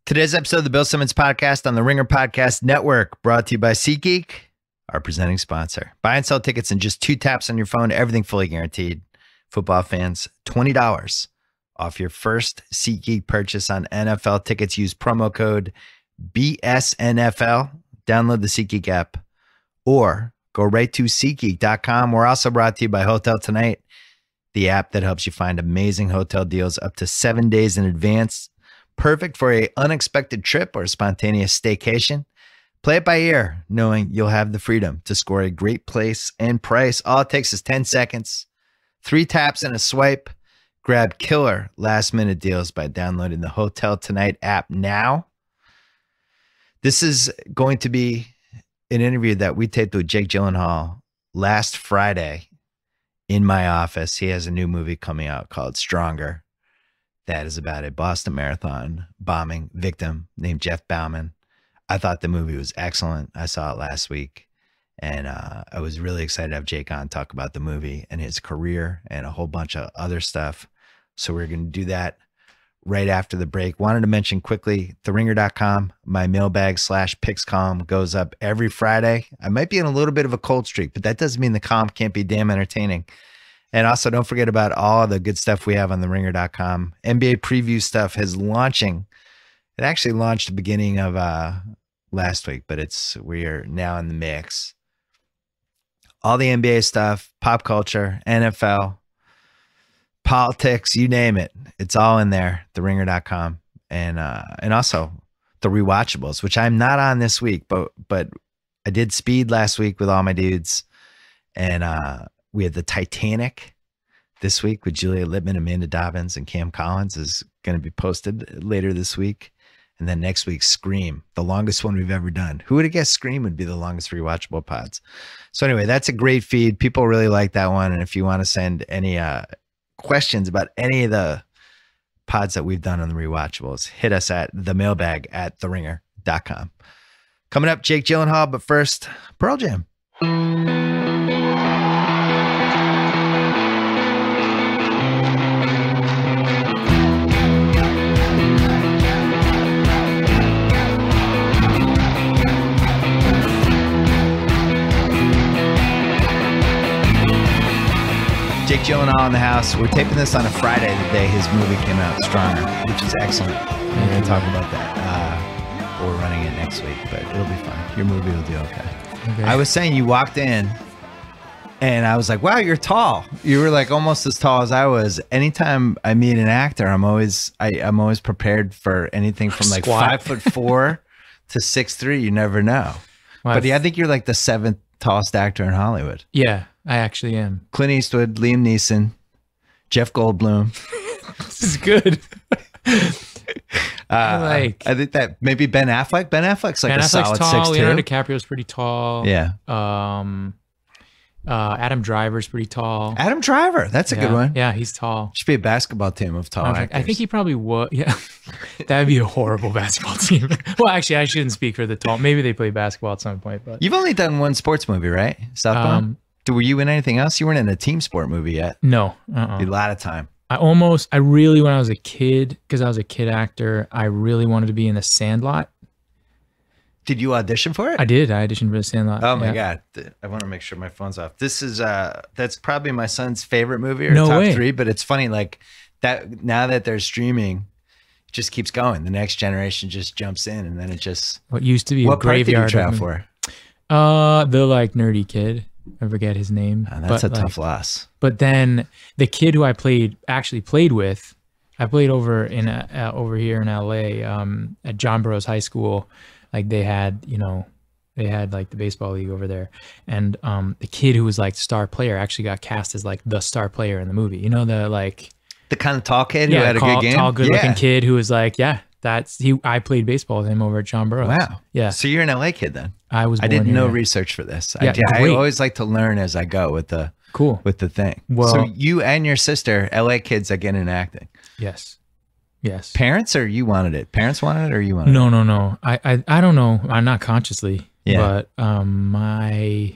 Today's episode of the Bill Simmons Podcast on the Ringer Podcast Network, brought to you by SeatGeek, our presenting sponsor. Buy and sell tickets in just 2 taps on your phone, everything fully guaranteed. Football fans, $20 off your first SeatGeek purchase on NFL tickets. Use promo code BSNFL. Download the SeatGeek app or go right to SeatGeek.com. We're also brought to you by Hotel Tonight, the app that helps you find amazing hotel deals up to 7 days in advance. Perfect for an unexpected trip or a spontaneous staycation. Play it by ear, knowing you'll have the freedom to score a great place and price. All it takes is 10 seconds, 3 taps and a swipe. Grab killer last-minute deals by downloading the Hotel Tonight app now. This is going to be an interview that we taped with Jake Gyllenhaal last Friday in my office. He has a new movie coming out called Stronger. That is about a Boston Marathon bombing victim named Jeff Bauman. I thought the movie was excellent. I saw it last week, and I was really excited to have Jake on talk about the movie and his career and a whole bunch of other stuff. So we're going to do that right after the break. Wanted to mention quickly, theringer.com, my mailbag /picks column goes up every Friday. I might be in a little bit of a cold streak, but that doesn't mean the column can't be damn entertaining. And also, don't forget about all the good stuff we have on theringer.com. NBA preview stuff is launching. It actually launched the beginning of last week, but we are now in the mix. All the NBA stuff, pop culture, NFL, politics, you name it. It's all in there, theringer.com. And also the rewatchables, which I'm not on this week, but I did Speed last week with all my dudes. And we had the Titanic this week with Julia Littman, Amanda Dobbins, and Cam Collins is going to be posted later this week. And then next week, Scream, the longest one we've ever done. Who would have guessed Scream would be the longest rewatchable pods? So anyway, that's a great feed. People really like that one. And if you want to send any questions about any of the pods that we've done on the rewatchables, hit us at the mailbag at theringer.com. Coming up, Jake Gyllenhaal, but first, Pearl Jam. Jake Gyllenhaal in the house. We're taping this on a Friday, the day his movie came out, Stronger, which is excellent. We're going to talk about that. We're running it next week, but it'll be fine. Your movie will do okay. I was saying you walked in, and I was like, wow, you're tall. You were like almost as tall as I was. Anytime I meet an actor, I'm always prepared for anything from like 5'4" to 6'3". You never know. Well, but yeah, I think you're like the 7th tallest actor in Hollywood. Yeah. I actually am. Clint Eastwood, Liam Neeson, Jeff Goldblum. This is good. I think that maybe Ben Affleck. Ben Affleck's like Ben Affleck's solid tall. 6'2". Leonardo DiCaprio's pretty tall. Yeah. Adam Driver's pretty tall. Adam Driver. That's a good one. Yeah, he's tall. Should be a basketball team of tall actors. I think he probably would. Yeah. That would be a horrible basketball team. Well, actually, I shouldn't speak for the tall. Maybe they play basketball at some point. But you've only done one sports movie, right? Southbound? Were you in anything else? You weren't in a team sport movie yet. No. A lot of time. I really, when I was a kid, because I was a kid actor, I really wanted to be in The Sandlot. Did you audition for it? I did. I auditioned for The Sandlot. Oh my God. I want to make sure my phone's off. This is, that's probably my son's favorite movie or top 3, but it's funny, like that now that they're streaming, it just keeps going. The next generation just jumps in and then it just. What used to be a graveyard. What part did you try for? The like nerdy kid. I forget his name. That's a tough loss. But then the kid who I actually played with, I played over here in LA at John Burroughs High School. Like they had like the baseball league over there, and the kid who was like the star player actually got cast as like the star player in the movie. You know, the kind of tall kid who had a good game, tall, good-looking kid who was like, yeah. I played baseball with him over at John Burroughs. Wow. Yeah. So you're an LA kid then? I didn't know research for this. Yeah, I always like to learn as I go with the thing. Well, so you and your sister, LA kids that get into acting. Yes. Parents or you wanted it? Parents wanted it or you wanted it? No. I don't know. I'm not consciously. Yeah. But my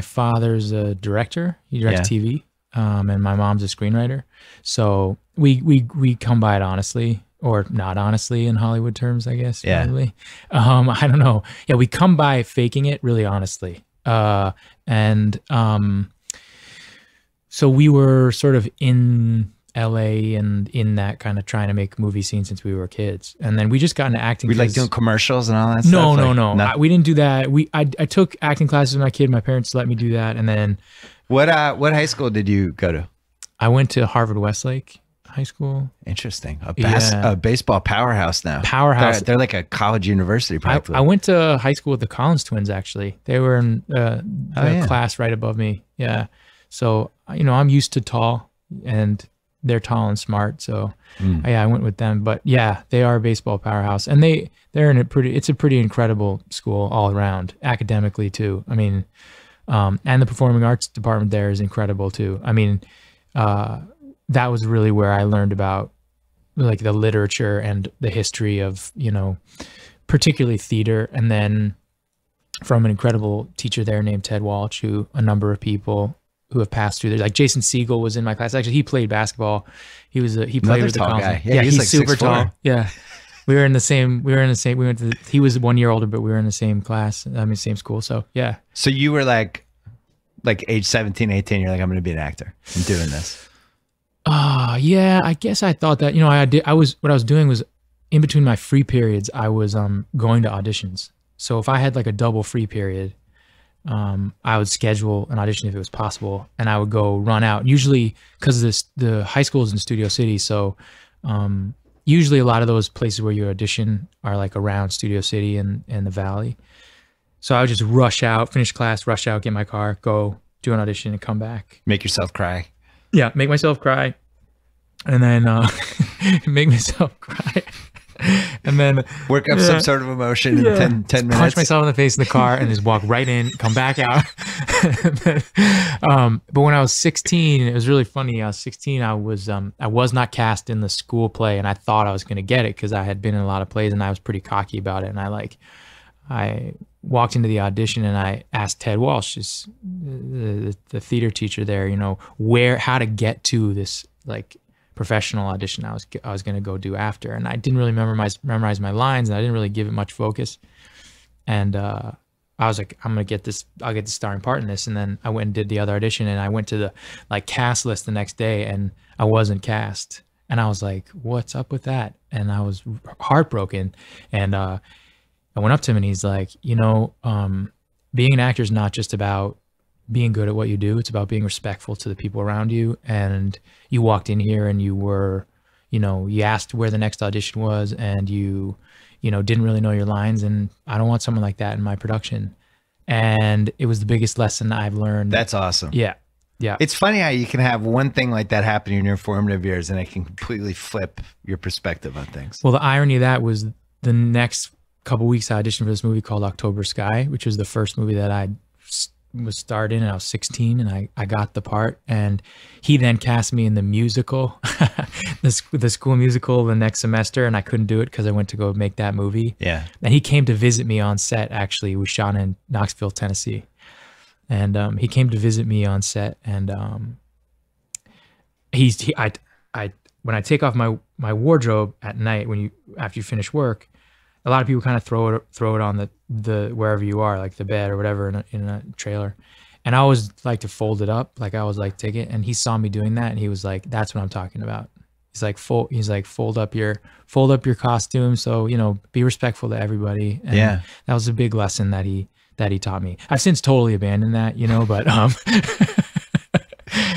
father's a director. He directs TV. And my mom's a screenwriter. So we come by it honestly. or not honestly in Hollywood terms, I guess. Yeah. Probably. I don't know. Yeah, we come by faking it really honestly. And so we were sort of in LA and in that kind of trying to make movie scene since we were kids. And then we just got into acting. We like doing commercials and all that no, stuff? No. We didn't do that. I took acting classes with my kid. My parents let me do that. And then what high school did you go to? I went to Harvard Westlake High School. Interesting. A baseball powerhouse now. Powerhouse. They're like a college university practically. I went to high school with the Collins twins, actually. They were in the class right above me. Yeah. So, I'm used to tall, and they're tall and smart. So I went with them. But yeah, they are a baseball powerhouse, and they're in it's a pretty incredible school all around, academically too. I mean, and the performing arts department there is incredible too. I mean, that was really where I learned about like the literature and the history of, particularly theater. And then from an incredible teacher there named Ted Walsh, who a number of people who have passed through there, like Jason Segel was in my class. Actually, he played basketball. He played another with the tall Collins. guy. Yeah, he's like super 6'4". tall. Yeah. We went to he was 1 year older, but we were in the same class. Same school. So yeah. So you were like age 17, 18, you're like, I'm going to be an actor. I'm doing this. Yeah, I guess I thought that, what I was doing was in between my free periods, I was going to auditions. So if I had like a double free period, I would schedule an audition if it was possible, and I would go run out. Usually, because the high school is in Studio City, so usually a lot of those places where you audition are like around Studio City and the Valley. So I would just rush out, finish class, rush out, get in my car, go do an audition, and come back. Make yourself cry. Yeah, make myself cry, and then make myself cry. And then work up some sort of emotion in 10 minutes. Punch myself in the face in the car and just walk right in, come back out. But when I was 16, it was really funny. I was 16. I was not cast in the school play, and I thought I was going to get it because I had been in a lot of plays, and I was pretty cocky about it. And I walked into the audition, and I asked Ted Walsh, the theater teacher there, how to get to this like professional audition I was going to go do after. And I didn't really memorize my lines, and I didn't really give it much focus. And I was like, I'll get the starring part in this. And then I went and did the other audition, and I went to the like cast list the next day, and I wasn't cast. And I was like, what's up with that? And I was heartbroken. And I went up to him, and he's like, being an actor is not just about being good at what you do. It's about being respectful to the people around you. And you walked in here, and you were, you asked where the next audition was, and you didn't really know your lines. And I don't want someone like that in my production. And it was the biggest lesson I've learned. That's awesome. Yeah. Yeah. It's funny how you can have one thing like that happen in your formative years, and it can completely flip your perspective on things. Well, the irony of that was the next couple weeks I auditioned for this movie called October Sky, which was the first movie that I was starred in, and I was 16, and I got the part. And he then cast me in the musical, the school musical the next semester, and I couldn't do it because I went to go make that movie. Yeah. And he came to visit me on set. Actually, we shot in Knoxville, Tennessee, and he came to visit me on set. And when I take off my wardrobe at night, after you finish work, a lot of people kind of throw it on the wherever you are, like the bed or whatever in a trailer. And I always like to fold it up. Like I always like take it. And he saw me doing that, and he was like, that's what I'm talking about. He's like, fold up your costume. So, be respectful to everybody. And yeah. That was a big lesson that he taught me. I've since totally abandoned that, but,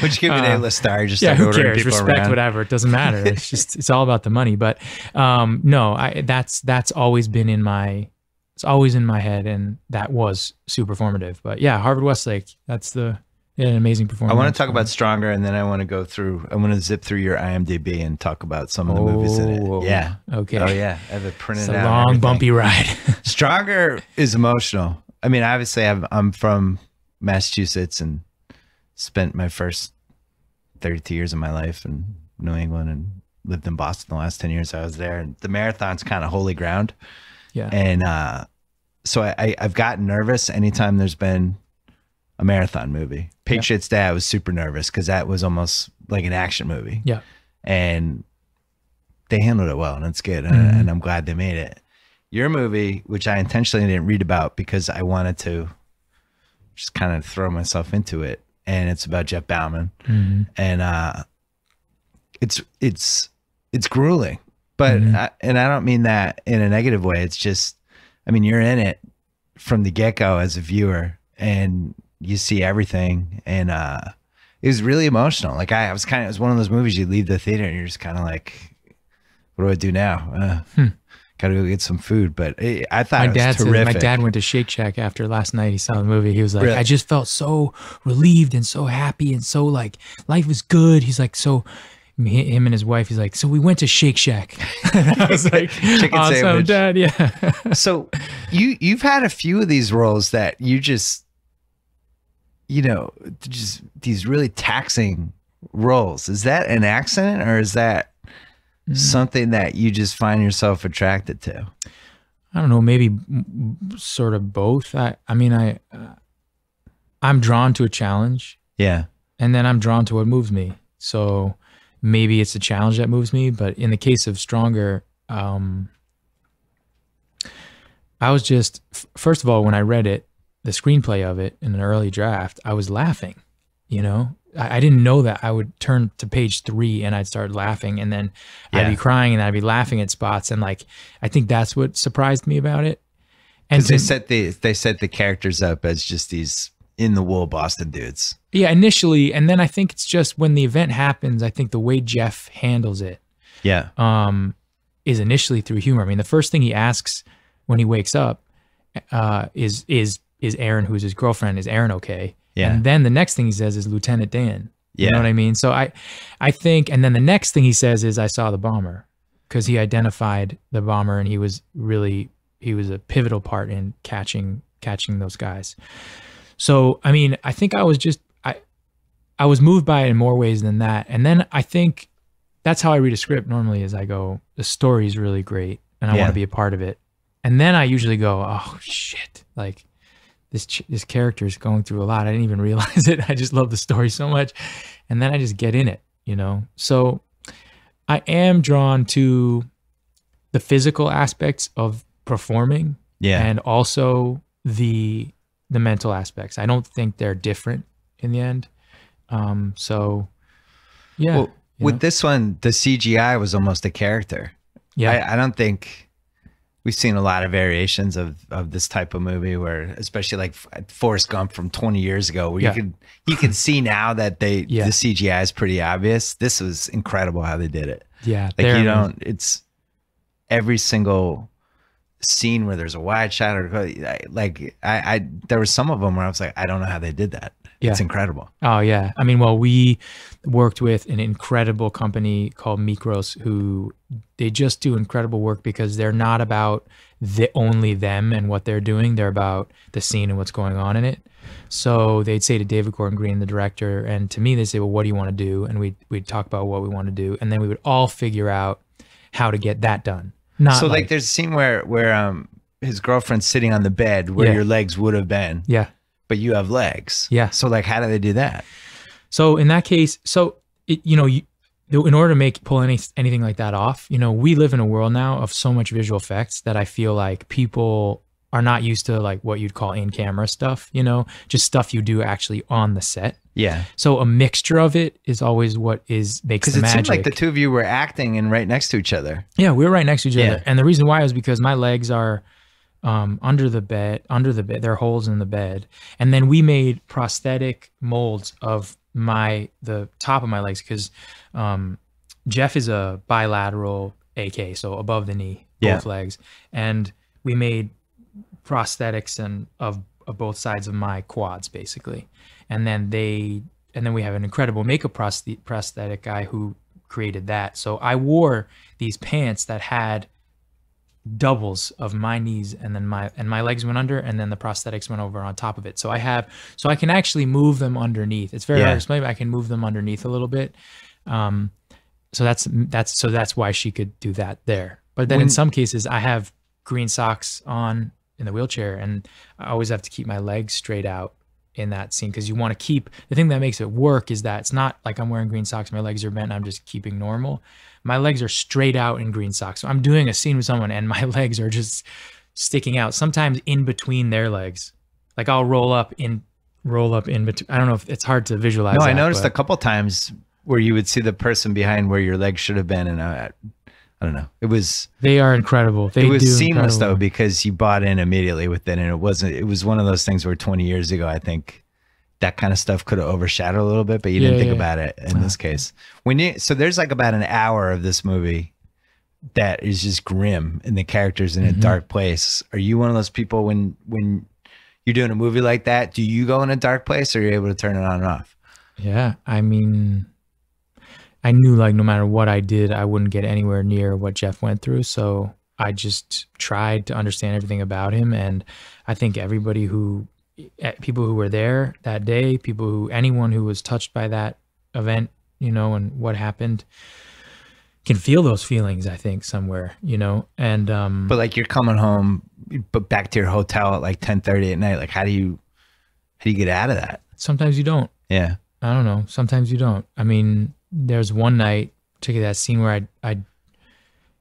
Would you give an A-list star? Just who cares? Respect around. Whatever. It doesn't matter. It's all about the money. But no, that's always been it's always in my head, and that was super formative. But yeah, Harvard Westlake, that's an amazing performance. I want to talk about Stronger, and then I want to zip through your IMDb and talk about some of the movies in it. Yeah. Okay. Oh yeah, I have it printed out. It's a long, bumpy ride. Stronger is emotional. I mean, obviously, I'm from Massachusetts and spent my first 32 years of my life in New England and lived in Boston the last 10 years I was there. And the marathon's kind of holy ground. Yeah. And so I've gotten nervous anytime there's been a marathon movie. Patriots Day, I was super nervous because that was almost like an action movie. Yeah. And they handled it well, and it's good, and I'm glad they made it. Your movie, which I intentionally didn't read about because I wanted to just kind of throw myself into it, and it's about Jeff Bauman, and it's grueling, but and I don't mean that in a negative way. It's just, I mean, you're in it from the get-go as a viewer, and you see everything, and it was really emotional. Like it was one of those movies you leave the theater and you're just kind of like, what do I do now? Got to go get some food. But I thought it was terrific. My dad went to Shake Shack after last night. He saw the movie. He was like, Really? I just felt so relieved and so happy and so like life was good. He's like, so him and his wife, he's like, so we went to Shake Shack. I was like, Chicken awesome, sandwich. Dad. Yeah. So you've had a few of these roles that you just, just these really taxing roles. Is that an accident, or is that something that you just find yourself attracted to? I don't know, maybe sort of both. I'm drawn to a challenge, Yeah. and then I'm drawn to what moves me. So maybe it's the challenge that moves me, but in the case of Stronger, I was just, first of all, when I read it, the screenplay of it in an early draft, I was laughing, I didn't know that I would turn to page 3 and I'd start laughing, and then I'd be crying and I'd be laughing at spots. And like, I think that's what surprised me about it. And they set the characters up as just these in the wool Boston dudes. Yeah, initially. And then I think it's just when the event happens, I think the way Jeff handles it is initially through humor. I mean, the first thing he asks when he wakes up is Aaron, who's his girlfriend, is Aaron okay? Yeah. And then the next thing he says is Lieutenant Dan. Yeah. You know what I mean? So I think, and then the next thing he says is, I saw the bomber, because he identified the bomber, and he was a pivotal part in catching those guys. So, I mean, I think I was moved by it in more ways than that. And then I think that's how I read a script normally, is I go, the story's really great and I want to be a part of it. And then I usually go, oh shit, like this character is going through a lot. I didn't even realize it. I just love the story so much. And then I just get in it, So I am drawn to the physical aspects of performing, and also the mental aspects. I don't think they're different in the end. So yeah. Well, with this one, the CGI was almost a character. Yeah. I don't think we've seen a lot of variations of this type of movie, where, especially like Forrest Gump from 20 years ago, where you can see now that the CGI is pretty obvious. This was incredible how they did it. Yeah. Like it's every single scene where there's a wide shot, or like there were some of them where I was like, I don't know how they did that. Yeah. It's incredible. Oh yeah. I mean, well, we worked with an incredible company called Mikros, who they just do incredible work, because they're not about only them and what they're doing. They're about the scene and what's going on in it. So they'd say to David Gordon Green, the director, and to me, they say, well, what do you want to do? And we'd talk about what we want to do. And then we would all figure out how to get that done. So like there's a scene where his girlfriend's sitting on the bed where your legs would have been. Yeah. But you have legs. Yeah. So like, how do they do that? So in that case, in order to pull anything like that off, we live in a world now of so much visual effects that I feel like people are not used to, like what you'd call in-camera stuff, just stuff you do actually on the set. Yeah. So a mixture of it is always what makes the magic. Because it seemed like the two of you were acting and right next to each other. Yeah, we were right next to each other. And the reason why is because my legs are under the bed, there are holes in the bed. And then we made prosthetic molds of the top of my legs, because Jeff is a bilateral AK, so above the knee, both legs. And we made prosthetics of both sides of my quads, basically. And then we have an incredible makeup prosthetic guy who created that. So I wore these pants that had doubles of my knees, and then my legs went under, and then the prosthetics went over on top of it. So I can actually move them underneath. It's very hard to explain, but I can move them underneath a little bit. So that's why she could do that there. But then in some cases, I have green socks on in the wheelchair, and I always have to keep my legs straight out in that scene because you want to keep the thing that makes it work is that it's not like I'm wearing green socks, my legs are bent, and I'm just keeping normal. My legs are straight out in green socks. So I'm doing a scene with someone and my legs are just sticking out, sometimes in between their legs. Like I'll roll up in between. I don't know if it's hard to visualize. No, I noticed a couple times where you would see the person behind where your legs should have been, and I don't know. They are incredible. It was seamless though, because you bought in immediately with it, and it was one of those things where 20 years ago, I think that kind of stuff could have overshadowed a little bit, but you didn't think about it in this case. So there's like about an hour of this movie that is just grim, and the character's in a dark place. Are you one of those people when you're doing a movie like that, do you go in a dark place, or are you able to turn it on and off? Yeah, I mean, I knew like no matter what I did, I wouldn't get anywhere near what Jeff went through. So I just tried to understand everything about him. And I think people who were there that day, anyone who was touched by that event, you know, and what happened can feel those feelings, I think, somewhere, you know. And but like you're coming home, but back to your hotel at like 10:30 at night. Like how do you get out of that? Sometimes you don't. Yeah. I don't know. Sometimes you don't. I mean, there's one night, particularly that scene where I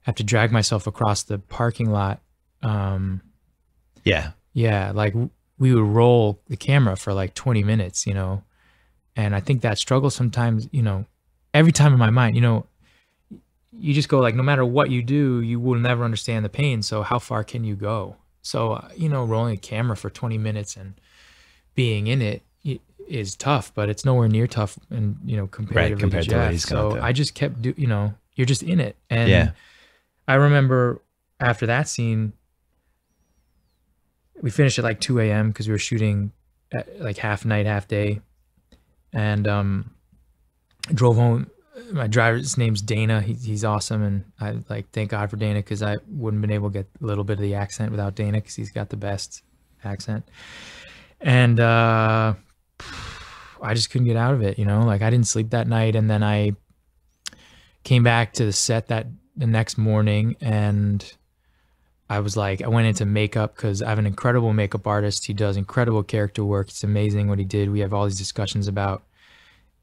have to drag myself across the parking lot. Yeah. Yeah. Like we would roll the camera for like 20 minutes, you know? And I think that struggle sometimes, you know, every time in my mind, you know, you just go like, no matter what you do, you will never understand the pain. So how far can you go? So, you know, rolling a camera for 20 minutes and being in it is tough, but it's nowhere near tough. And, you know, compared to what he's going through. I just kept you know, you're just in it. And I remember after that scene, we finished at like 2 a.m. because we were shooting at like half night, half day. And drove home. My driver's name's Dana. He's awesome. And I like thank God for Dana, because I wouldn't been able to get a little bit of the accent without Dana, because he's got the best accent. And I just couldn't get out of it, you know, like I didn't sleep that night. And then I came back to the set the next morning, and I was like, I went into makeup because I have an incredible makeup artist. He does incredible character work. It's amazing what he did. We have all these discussions about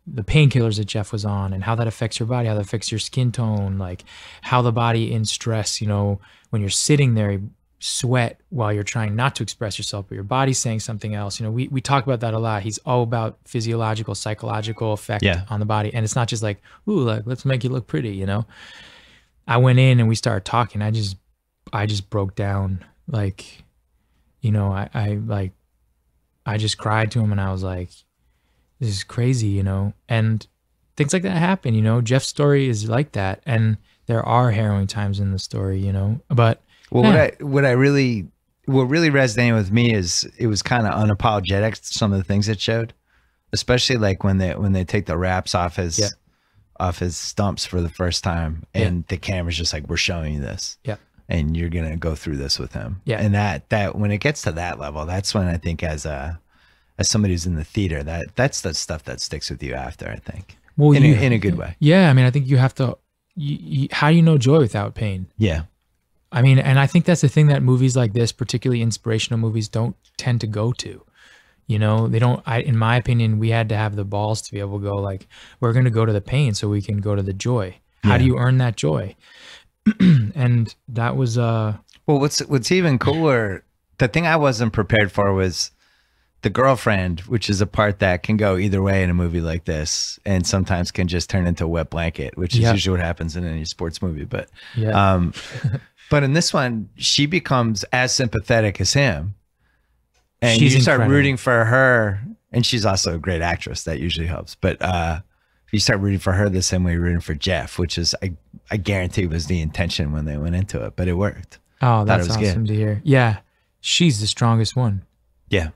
the painkillers that Jeff was on and how that affects your body, how that affects your skin tone, like how the body in stress, you know, when you're sitting there, you sweat while you're trying not to express yourself, but your body's saying something else. You know, we talk about that a lot. He's all about physiological, psychological effect on the body. And it's not just like, ooh, like, let's make you look pretty, you know? I went in and we started talking. I just broke down, like, you know, I just cried to him, and I was like, this is crazy, you know? And things like that happen, you know? Jeff's story is like that. And there are harrowing times in the story, you know? But well, what really resonated with me is it was kind of unapologetic, some of the things it showed, especially like when they take the wraps off his stumps for the first time, and the camera's just like, we're showing you this. Yeah. And you're going to go through this with him. Yeah. And that when it gets to that level, that's when I think as somebody who's in the theater, that's the stuff that sticks with you after, I think. Well, in a good way. Yeah. I mean, I think you have to, how do you know joy without pain? Yeah. I mean, and I think that's the thing that movies like this, particularly inspirational movies, don't tend to go to. You know, they don't, in my opinion, we had to have the balls to be able to go like, we're going to go to the pain so we can go to the joy. How do you earn that joy? And that was well, what's even cooler, the thing I wasn't prepared for was the girlfriend, which is a part that can go either way in a movie like this, and sometimes can just turn into a wet blanket, which is usually what happens in any sports movie. But but in this one, she becomes as sympathetic as him, and you start rooting for her. And she's also a great actress, that usually helps. But you start rooting for her the same way you're rooting for Jeff, which is I guarantee was the intention when they went into it, but it worked. Oh, that's awesome to hear. Yeah, she's the strongest one. Yeah.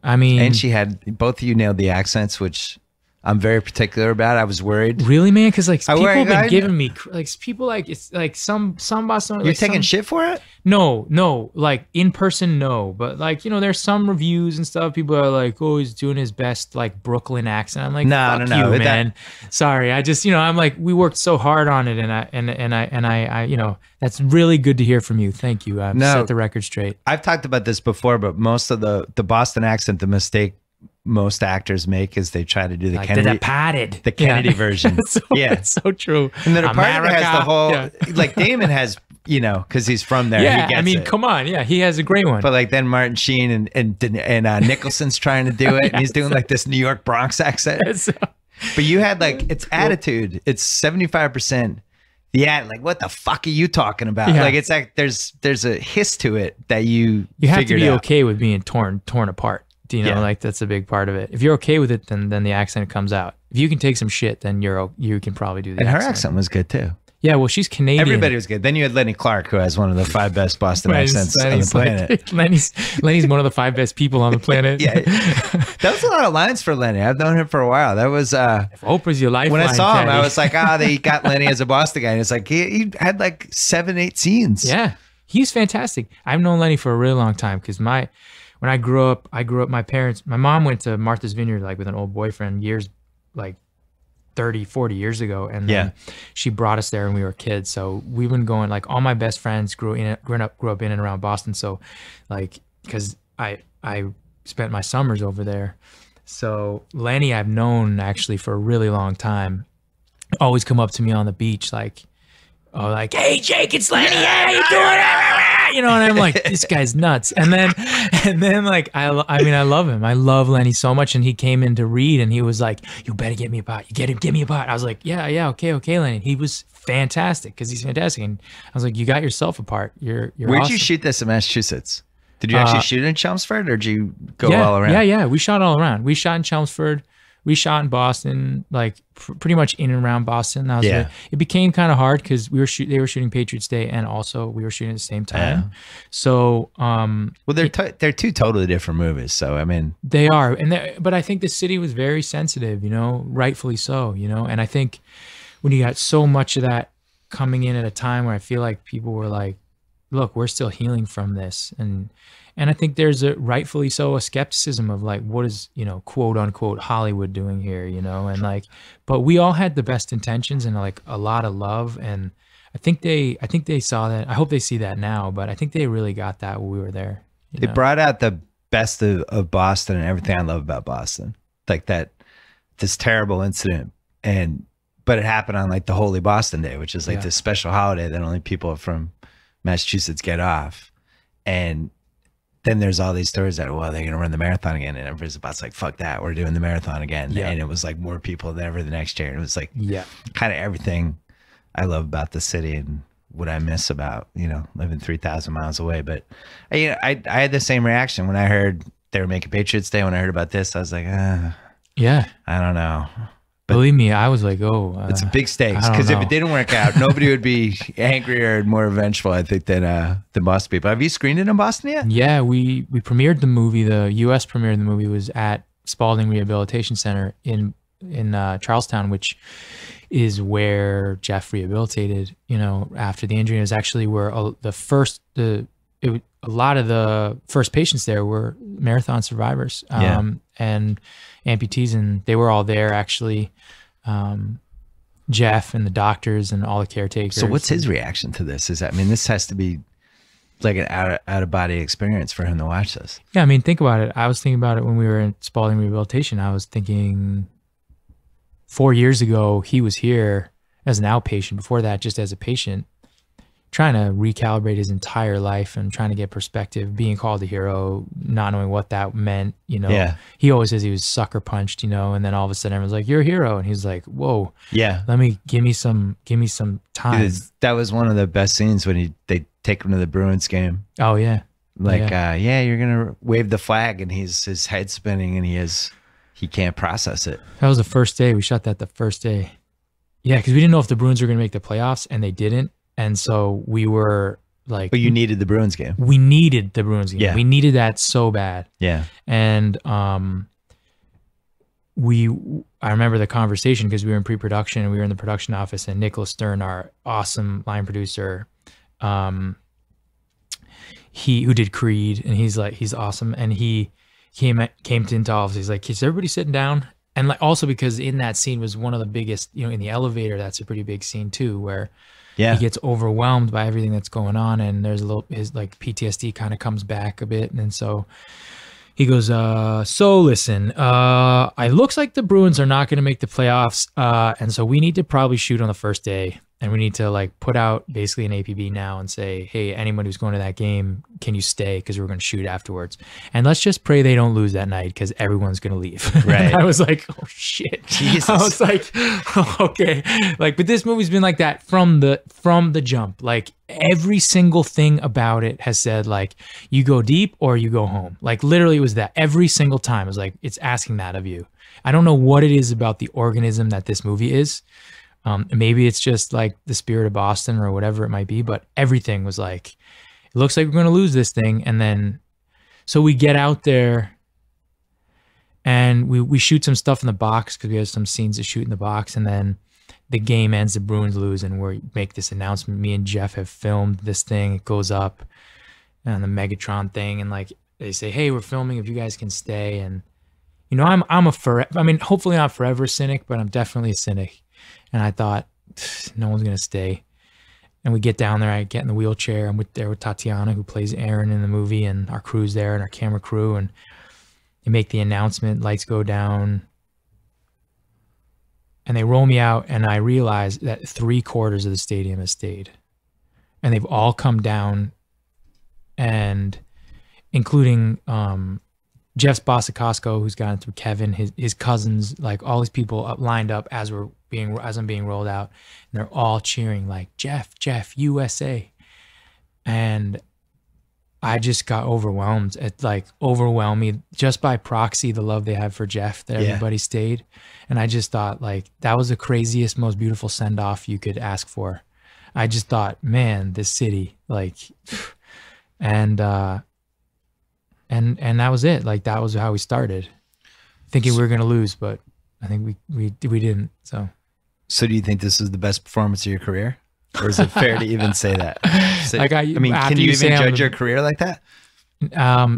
I mean, and she had, both of you nailed the accents, which I'm very particular about. I was worried. Really, man? Because like people have been giving me like people like it's like some Boston. You're like taking shit for it? No, like in person, no. But like, you know, there's some reviews and stuff. People are like, oh, he's doing his best like Brooklyn accent. I'm like, no, you, man. Sorry, I just, you know, I'm like, we worked so hard on it, and I, you know, that's really good to hear from you. Thank you. I've set the record straight. I've talked about this before, but most of the Boston accent, the mistake most actors make is they try to do the Like Kennedy, the padded. the Kennedy version. It's so true. And then a part of it has the whole, Yeah. like Damon has, you know, because he's from there. Yeah, he gets I mean, it. come on. Yeah, he has a great one. But like then Martin Sheen and Nicholson's trying to do it, and he's doing like this New York Bronx accent. So- But you had like it's attitude. It's 75%. Yeah, like what the fuck are you talking about? Yeah. Like it's like there's a hiss to it that you have to figured be out. okay with being torn apart. Do you know? Yeah. Like that's a big part of it. If you're okay with it, then the accent comes out. If you can take some shit, then you can probably do the And her accent. accent was good too. Yeah, well, she's Canadian. Everybody was good. Then you had Lenny Clark, who has one of the 5 best Boston accents on the planet. Like, Lenny's one of the 5 best people on the planet. Yeah, that was a lot of lines for Lenny. I've known him for a while. That was If Oprah's your lifeline, when I saw him, Teddy. I was like, they got Lenny as a Boston guy. And it's like he had like 7-8 scenes. Yeah, he's fantastic. I've known Lenny for a really long time because when I grew up, my mom went to Martha's Vineyard like with an old boyfriend years, like 30, 40 years ago. And then she brought us there when we were kids. So we've been going, like all my best friends grew up in and around Boston. So like, cause I spent my summers over there. So Lenny, I've known actually for a really long time, always come up to me on the beach. Like, hey Jake, it's Lenny. Yeah, how you doing? You know, and I'm like, this guy's nuts. And then like, I love him. I love Lenny so much. And he came in to read and he was like, you better get me a pot. Get me a pot. I was like, yeah. Okay, Lenny. He was fantastic because he's fantastic. And I was like, you got yourself a part. You're Where'd awesome. you shoot this in Massachusetts? Did you actually shoot in Chelmsford or did you go all around? Yeah. We shot all around. We shot in Chelmsford. We shot in Boston, like pretty much in and around Boston. That was it became kind of hard because they were shooting Patriots Day and also we were shooting at the same time. Yeah. So, well, they're 2 totally different movies. So, I mean, they are. But I think the city was very sensitive, you know, rightfully so, you know, and I think when you got so much of that coming in at a time where I feel like people were like, look, we're still healing from this. And I think there's rightfully so a skepticism of like, what is, you know, quote unquote Hollywood doing here, you know, and like, but we all had the best intentions and like a lot of love. And I think they saw that. I hope they see that now, but I think they really got that when we were there. They brought out the best of Boston and everything I love about Boston. Like this terrible incident but it happened on like the Holy Boston Day, which is like this special holiday that only people from Massachusetts get off. And then there's all these stories that, well, they're going to run the marathon again. And everybody's about to like, fuck that. We're doing the marathon again. Yeah. And it was like more people than ever the next year. And it was like Yeah. kind of everything I love about the city and what I miss about, you know, living 3,000 miles away. But you know, I had the same reaction when I heard they were making Patriots Day. When I heard about this, I was like, Yeah. I don't know. Believe me, I was like, It's a big stakes I don't because if know. it didn't work out, nobody would be angrier and more vengeful, I think, than Boston people. Have you screened it in Boston yet? Yeah, we premiered the movie. The U.S. premiere of the movie was at Spalding Rehabilitation Center in Charlestown, which is where Jeff rehabilitated, you know, after the injury. It was actually where a lot of the first patients there were marathon survivors and amputees, and they were all there actually. Jeff and the doctors and all the caretakers. So what's his reaction to this? This has to be like an out of body experience for him to watch this. Yeah, I mean, think about it. I was thinking about it when we were in Spalding Rehabilitation. I was thinking 4 years ago, he was here as an outpatient. Before that, just as a patient, trying to recalibrate his entire life and trying to get perspective, being called a hero, not knowing what that meant, you know. Yeah. He always says he was sucker punched, you know, and then all of a sudden everyone's like, you're a hero. And he's like, whoa, Yeah. give me some time. That was one of the best scenes when they take him to the Bruins game. Oh yeah. Like, you're going to wave the flag, and his head spinning and he can't process it. That was the first day. We shot that the first day. Yeah, because we didn't know if the Bruins were going to make the playoffs, and they didn't. And so we were like... But you needed the Bruins game. We needed the Bruins game. Yeah. We needed that so bad. Yeah. And I remember the conversation because we were in pre-production and we were in the production office, and Nicholas Stern, our awesome line producer, who did Creed, and he's awesome. And he came into office. He's like, is everybody sitting down? And like, also because in that scene was one of the biggest, you know, in the elevator, that's a pretty big scene too, where he gets overwhelmed by everything that's going on. And there's his like PTSD kind of comes back a bit. And so He goes, so listen, it looks like the Bruins are not going to make the playoffs. And so we need to probably shoot on the first day. And we need to like put out basically an APB now and say, hey, anyone who's going to that game, can you stay? Because we're going to shoot afterwards. And let's just pray they don't lose that night because everyone's going to leave. Right. I was like, oh shit. Jesus. I was like, okay. Like, but this movie's been like that from the jump. Like every single thing about it has said like, you go deep or you go home. Like literally it was that every single time. It was like, it's asking that of you. I don't know what it is about the organism that this movie is. Maybe it's just like the spirit of Boston or whatever it might be, but everything was like, it looks like we're going to lose this thing. And then, so we get out there and we shoot some stuff in the box because we have some scenes to shoot in the box. And then the game ends, the Bruins lose, and we make this announcement. Me and Jeff have filmed this thing. It goes up on the Megatron thing. And like, they say, hey, we're filming if you guys can stay. And, you know, hopefully not forever cynic, but I'm definitely a cynic. And I thought, no one's going to stay. And we get down there. I get in the wheelchair. I'm there with Tatiana, who plays Aaron in the movie, and our crew's there and our camera crew. And they make the announcement, lights go down. And they roll me out. And I realize that 3/4 of the stadium has stayed. And they've all come down, and including Jeff's boss at Costco, who's gotten through Kevin, his cousins, like all these people lined up as I'm being rolled out, and they're all cheering like Jeff, USA. And I just got overwhelmed. It like overwhelmed me just by proxy, the love they have for Jeff, that everybody stayed. And I just thought like that was the craziest, most beautiful send off you could ask for. I just thought, man, this city, like, and that was it. Like that was how we started, thinking we were gonna lose, but I think we didn't. So do you think this was the best performance of your career, or is it fair to even say that? So, like I mean, can you even judge your career like that?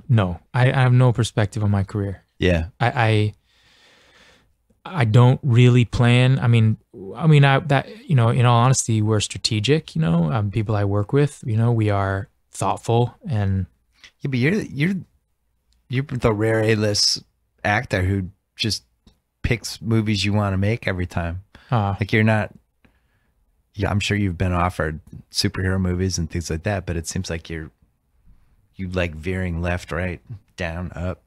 No, I have no perspective on my career. Yeah, I don't really plan. I mean, that, you know, in all honesty, we're strategic. You know, people I work with, you know, we are thoughtful and. Yeah, but you're the rare A-list actor who just picks movies you want to make every time. Like you're not. Yeah, I'm sure you've been offered superhero movies and things like that, but it seems like you like veering left, right, down, up,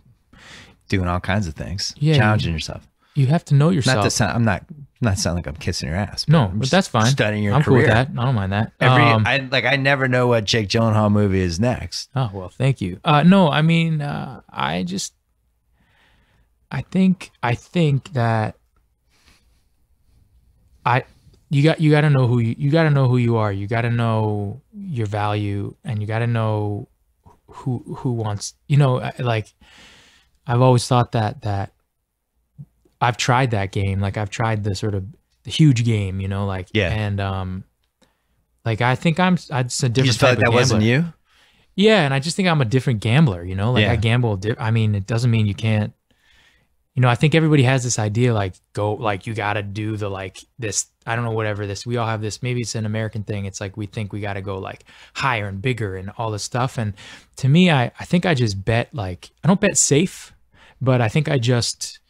doing all kinds of things, challenging yourself. You have to know yourself. Not to sound, I'm not sounding like I'm kissing your ass. No, but that's fine. Studying your I'm career. cool with that. I don't mind that. I never know what Jake Gyllenhaal movie is next. Oh well, thank you. No, I mean, I think that you got to know who you got to know who you are. You got to know your value, and you got to know who wants. You know, like I've always thought that I've tried that game. Like I've tried the sort of the huge game. You know, like and like I think I'm a different. You just felt like that wasn't you. Yeah, and I just think I'm a different gambler. You know, like I gamble. I mean, it doesn't mean you can't. You know, I think everybody has this idea, like, you got to do the, like, this, I don't know, whatever this, we all have this, maybe it's an American thing. It's like, we think we got to go like higher and bigger and all this stuff. And to me, I think I just bet, like, I don't bet safe, but I think I just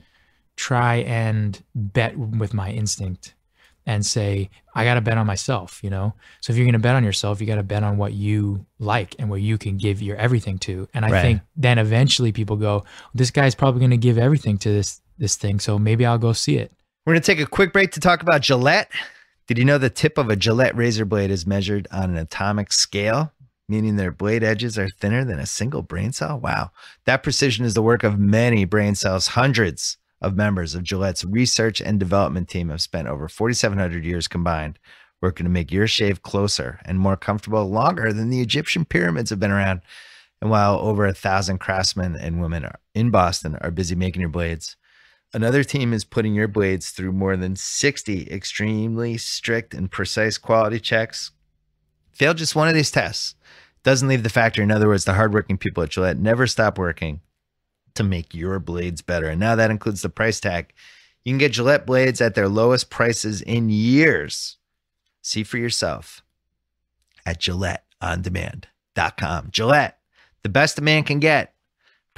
try and bet with my instinct and say, I got to bet on myself, you know? So if you're going to bet on yourself, you got to bet on what you like and what you can give your everything to. And I think then eventually people go, this guy's probably going to give everything to this thing. So maybe I'll go see it. We're going to take a quick break to talk about Gillette. Did you know the tip of a Gillette razor blade is measured on an atomic scale, meaning their blade edges are thinner than a single brain cell? Wow. That precision is the work of many brain cells. Hundreds of members of Gillette's research and development team have spent over 4,700 years combined working to make your shave closer and more comfortable longer than the Egyptian pyramids have been around. And while over 1,000 craftsmen and women in Boston are busy making your blades, another team is putting your blades through more than 60 extremely strict and precise quality checks. Fail just one of these tests, doesn't leave the factory. In other words, the hardworking people at Gillette never stop working to make your blades better. And now that includes the price tag. You can get Gillette blades at their lowest prices in years. See for yourself at GilletteOnDemand.com. Gillette, the best a man can get.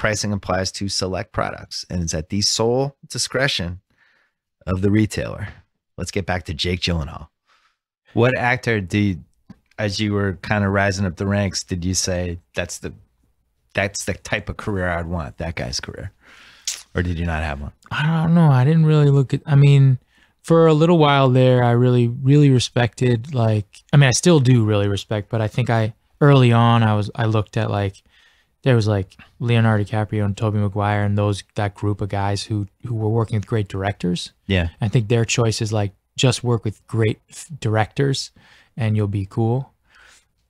pricing applies to select products and it's at the sole discretion of the retailer. Let's get back to Jake Gyllenhaal. What actor as you were kind of rising up the ranks, did you say that's the type of career I'd want, that guy's career? Or did you not have one? I don't know. I didn't really look at, I mean, for a little while there, I really, really respected, like, I mean, I still do really respect, but I think early on, I looked at like, there was like Leonardo DiCaprio and Tobey Maguire and that group of guys who were working with great directors. Yeah. I think their choice is like, just work with great directors and you'll be cool.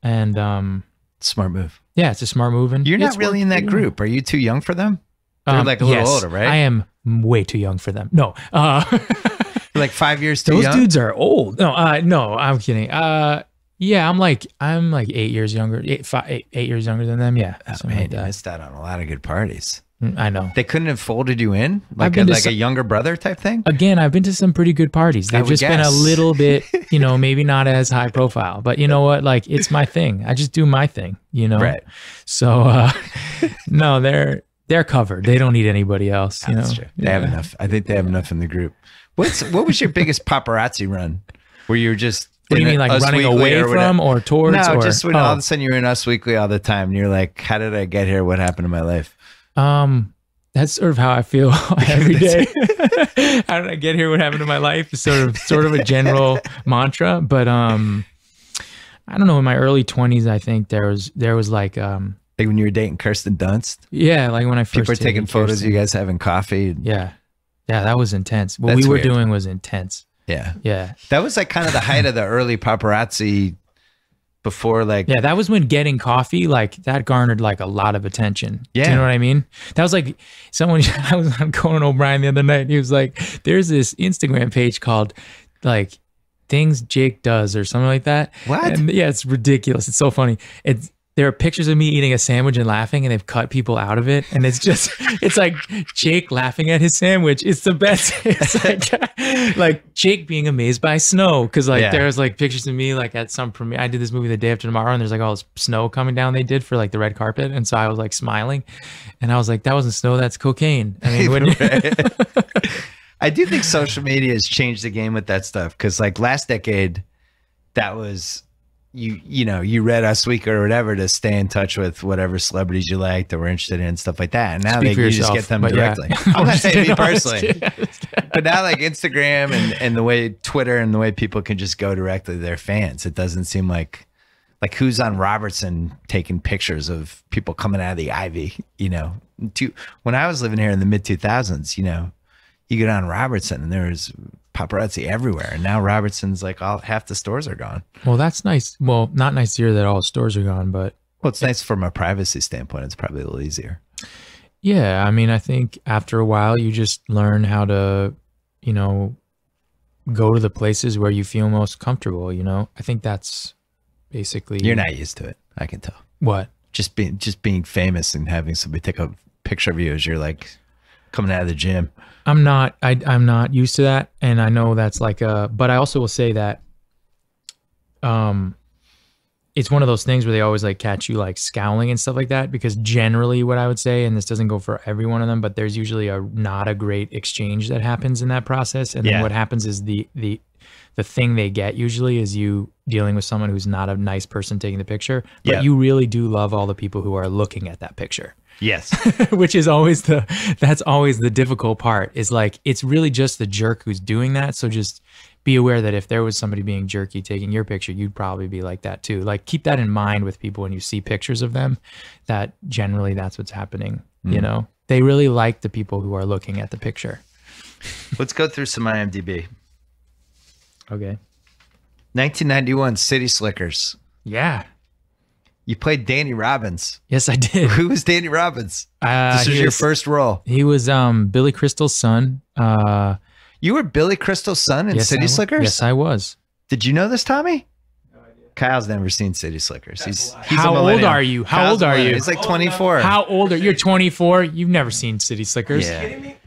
And, smart move. Yeah, it's a smart move. And you're not really in that group. Are you too young for them? They're like a little older, right? I am way too young for them. No. Like 5 years too young? Those dudes are old. No, no, I'm kidding. Yeah, I'm like 8 years younger, 8 years younger than them. Yeah. Oh, man, you missed out on a lot of good parties. I know. They couldn't have folded you in like a younger brother type thing? Again, I've been to some pretty good parties. They've just been a little bit, maybe not as high profile, but you know what? Like, it's my thing. I just do my thing, Right. So, no, they're covered. They don't need anybody else. That's true. They have enough. I think they have enough in the group. What was your biggest paparazzi run? Where you were just... What do you mean, like running away from or towards? No, just when all of a sudden you're in Us Weekly all the time and you're like, how did I get here? What happened to my life? That's sort of how I feel every day. How did I get here? What happened to my life? Is sort of a general mantra. But I don't know. In my early 20s, I think there was like when you were dating Kirsten Dunst. Yeah, like when I first people were taking photos of you guys having coffee. Yeah, that was intense. What we were doing was intense. Yeah. That was like kind of the height of the early paparazzi before like... Yeah, that was when getting coffee, like that garnered like a lot of attention. Yeah. Do you know what I mean? That was like I was on Conan O'Brien the other night and he was like, there's this Instagram page called like Things Jake Does or something like that. What? And yeah, it's ridiculous. It's so funny. There are pictures of me eating a sandwich and laughing and they've cut people out of it. And it's like Jake laughing at his sandwich. It's the best. It's like Jake being amazed by snow. Cause like there's like pictures of me like at some premiere. I did this movie The Day After Tomorrow and there's like all this snow coming down they did for like the red carpet. And so I was like smiling and I was like, that wasn't snow, that's cocaine. I mean, when I do think social media has changed the game with that stuff. Cause like last decade, that was... You read Us Week or whatever to stay in touch with whatever celebrities you liked or were interested in, stuff like that. And now you just get them directly. Yeah. I'm not saying me personally, but now like Instagram and the way Twitter and the way people can just go directly to their fans, it doesn't seem like who's on Robertson taking pictures of people coming out of the Ivy, when I was living here in the mid 2000s, you get on Robertson and there was paparazzi everywhere. And now Robertson's like half the stores are gone. Well, that's nice. Well, not nice to hear that all stores are gone, but... Well, it's nice from a privacy standpoint. It's probably a little easier. Yeah. I mean, I think after a while you just learn how to, go to the places where you feel most comfortable, I think that's basically... You're not used to it. I can tell. What? Just being famous and having somebody take a picture of you as you're like coming out of the gym. I'm not used to that. And I know that's like but I also will say that, it's one of those things where they always like catch you like scowling and stuff like that, because generally what I would say, and this doesn't go for every one of them, but there's usually not a great exchange that happens in that process. And then what happens is the thing they get usually is you dealing with someone who's not a nice person taking the picture, but you really do love all the people who are looking at that picture. Yes. Which is always that's always the difficult part, is like, it's really just the jerk who's doing that. So just be aware that if there was somebody being jerky taking your picture, you'd probably be like that too. Like, keep that in mind with people when you see pictures of them, that generally that's what's happening. They really like the people who are looking at the picture. Let's go through some IMDb. Okay. 1991 City Slickers. Yeah. You played Danny Robbins. Yes, I did. Who was Danny Robbins? This was your first role. He was Billy Crystal's son. You were Billy Crystal's son in City Slickers? Yes, I was. Did you know this, Tommy? No idea. Kyle's never seen City Slickers. He's How old are you? How old are you? He's like 24. How old are you? You're 24? You've never seen City Slickers? Yeah. Are you kidding me?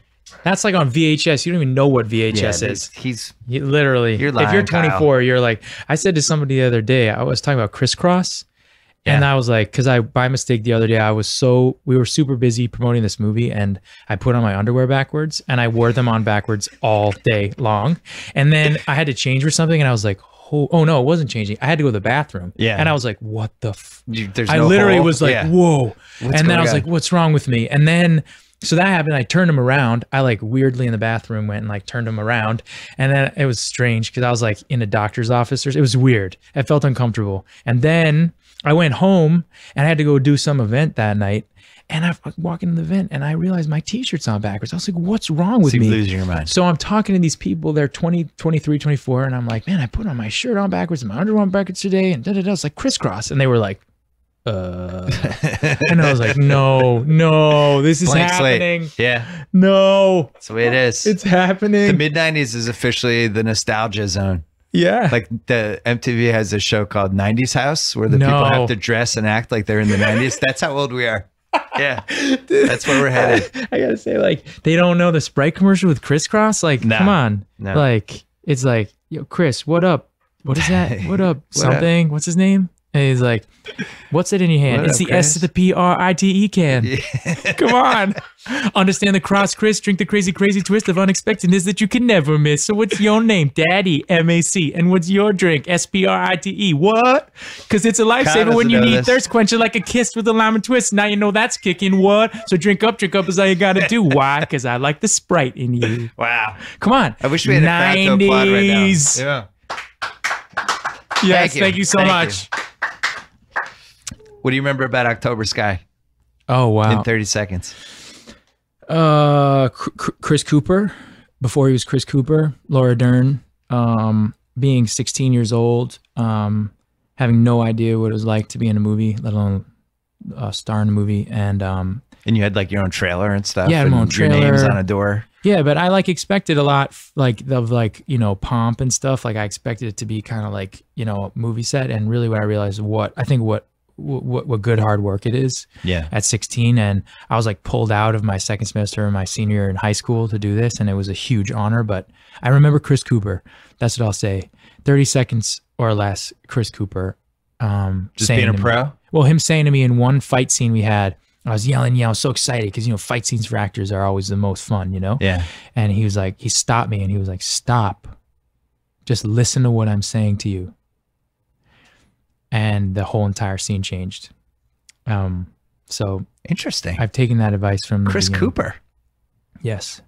That's like on VHS. You don't even know what VHS is. Literally. You're lying, if you're 24, Kyle. You're like, I said to somebody the other day, I was talking about Crisscross, And Yeah. I was like, because by mistake the other day, we were super busy promoting this movie, and I put on my underwear backwards, and I wore them on backwards all day long. And then I had to change for something, and I was like, oh no, it wasn't changing. I had to go to the bathroom. Yeah. And I was like, what the? There's I no literally hole? was like, Yeah. whoa. What's And then I going was on? like, what's wrong with me? And then, so that happened. I turned him around. I like weirdly in the bathroom went and like turned him around. And then it was strange because I was like in a doctor's office. It was weird. I felt uncomfortable. And then I went home and I had to go do some event that night. And I walk into the event and I realized my t-shirt's on backwards. I was like, what's wrong with So me? you're losing your mind. So I'm talking to these people, they're 20, 23, 24. And I'm like, man, I put on my shirt on backwards and my underwear on backwards today. And da-da-da. It's like crisscross. And they were like, and I was like, no, this is Blank happening. slate. Yeah. No, That's the way it is. it's The happening. mid 90s is officially the nostalgia zone. Yeah. Like the MTV has a show called 90s House where the people No. have to dress and act like they're in the 90s. That's how old we are. Yeah. That's where we're headed. I gotta say, like, they don't know the Sprite commercial with crisscross. Like, No. come on. No. Like, it's like, yo, Chris, what up? What is that? What up? What Something. What's his name? And he's like, what's it in your hand? What It's up, the S to the PRITE can. Come on. Understand the cross, Chris. Drink the crazy, crazy twist of unexpectedness that you can never miss. So what's your name? Daddy, MAC. And what's your drink? SPRITE. What? Because it's a lifesaver when you know need this. thirst quencher like a kiss with a lime and twist. Now you know that's kicking. What? So drink up is all you got to do. Why? Because I like the Sprite in you. Wow. Come on. I wish we had a crowd to applaud right now. 90s. Yeah. Yes, thank you so Thank much. What do you remember about October Sky Oh, wow. in 30 seconds? Chris Cooper, before he was Chris Cooper, Laura Dern, being 16 years old, having no idea what it was like to be in a movie, let alone star in a movie. And And you had like your own trailer and stuff. Yeah, I had my and own your name's trailer. on a door. yeah, but I like expected a lot of pomp and stuff. Like I expected it to be kind of like, a movie set. And really what I realized what good hard work it is. Yeah. At 16, and I was like pulled out of my second semester of my senior year in high school to do this, and it was a huge honor. But I remember Chris Cooper. That's what I'll say. 30 seconds or less, Chris Cooper. Just saying being a to me- pro? well, him saying to me in one fight scene we had, I was yelling, I was so excited because fight scenes for actors are always the most fun, Yeah. And he was like, he stopped me and he was like, stop, just listen to what I'm saying to you. And the whole entire scene changed. So Interesting. I've taken that advice from the Chris beginning. Cooper. Yes.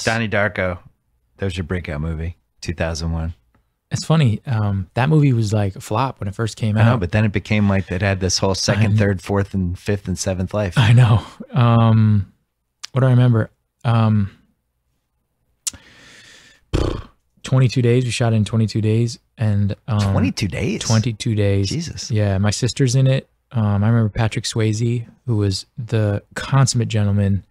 Donnie Darko. That was your breakout movie, 2001. It's funny. That movie was like a flop when it first came I know, out. but then it became like it had this whole second, know. third, fourth, and fifth, and seventh life. I know. What do I remember? 22 days. We shot it in 22 days. And 22 days. 22 days. Jesus. Yeah, my sister's in it. I remember Patrick Swayze, who was the consummate gentleman.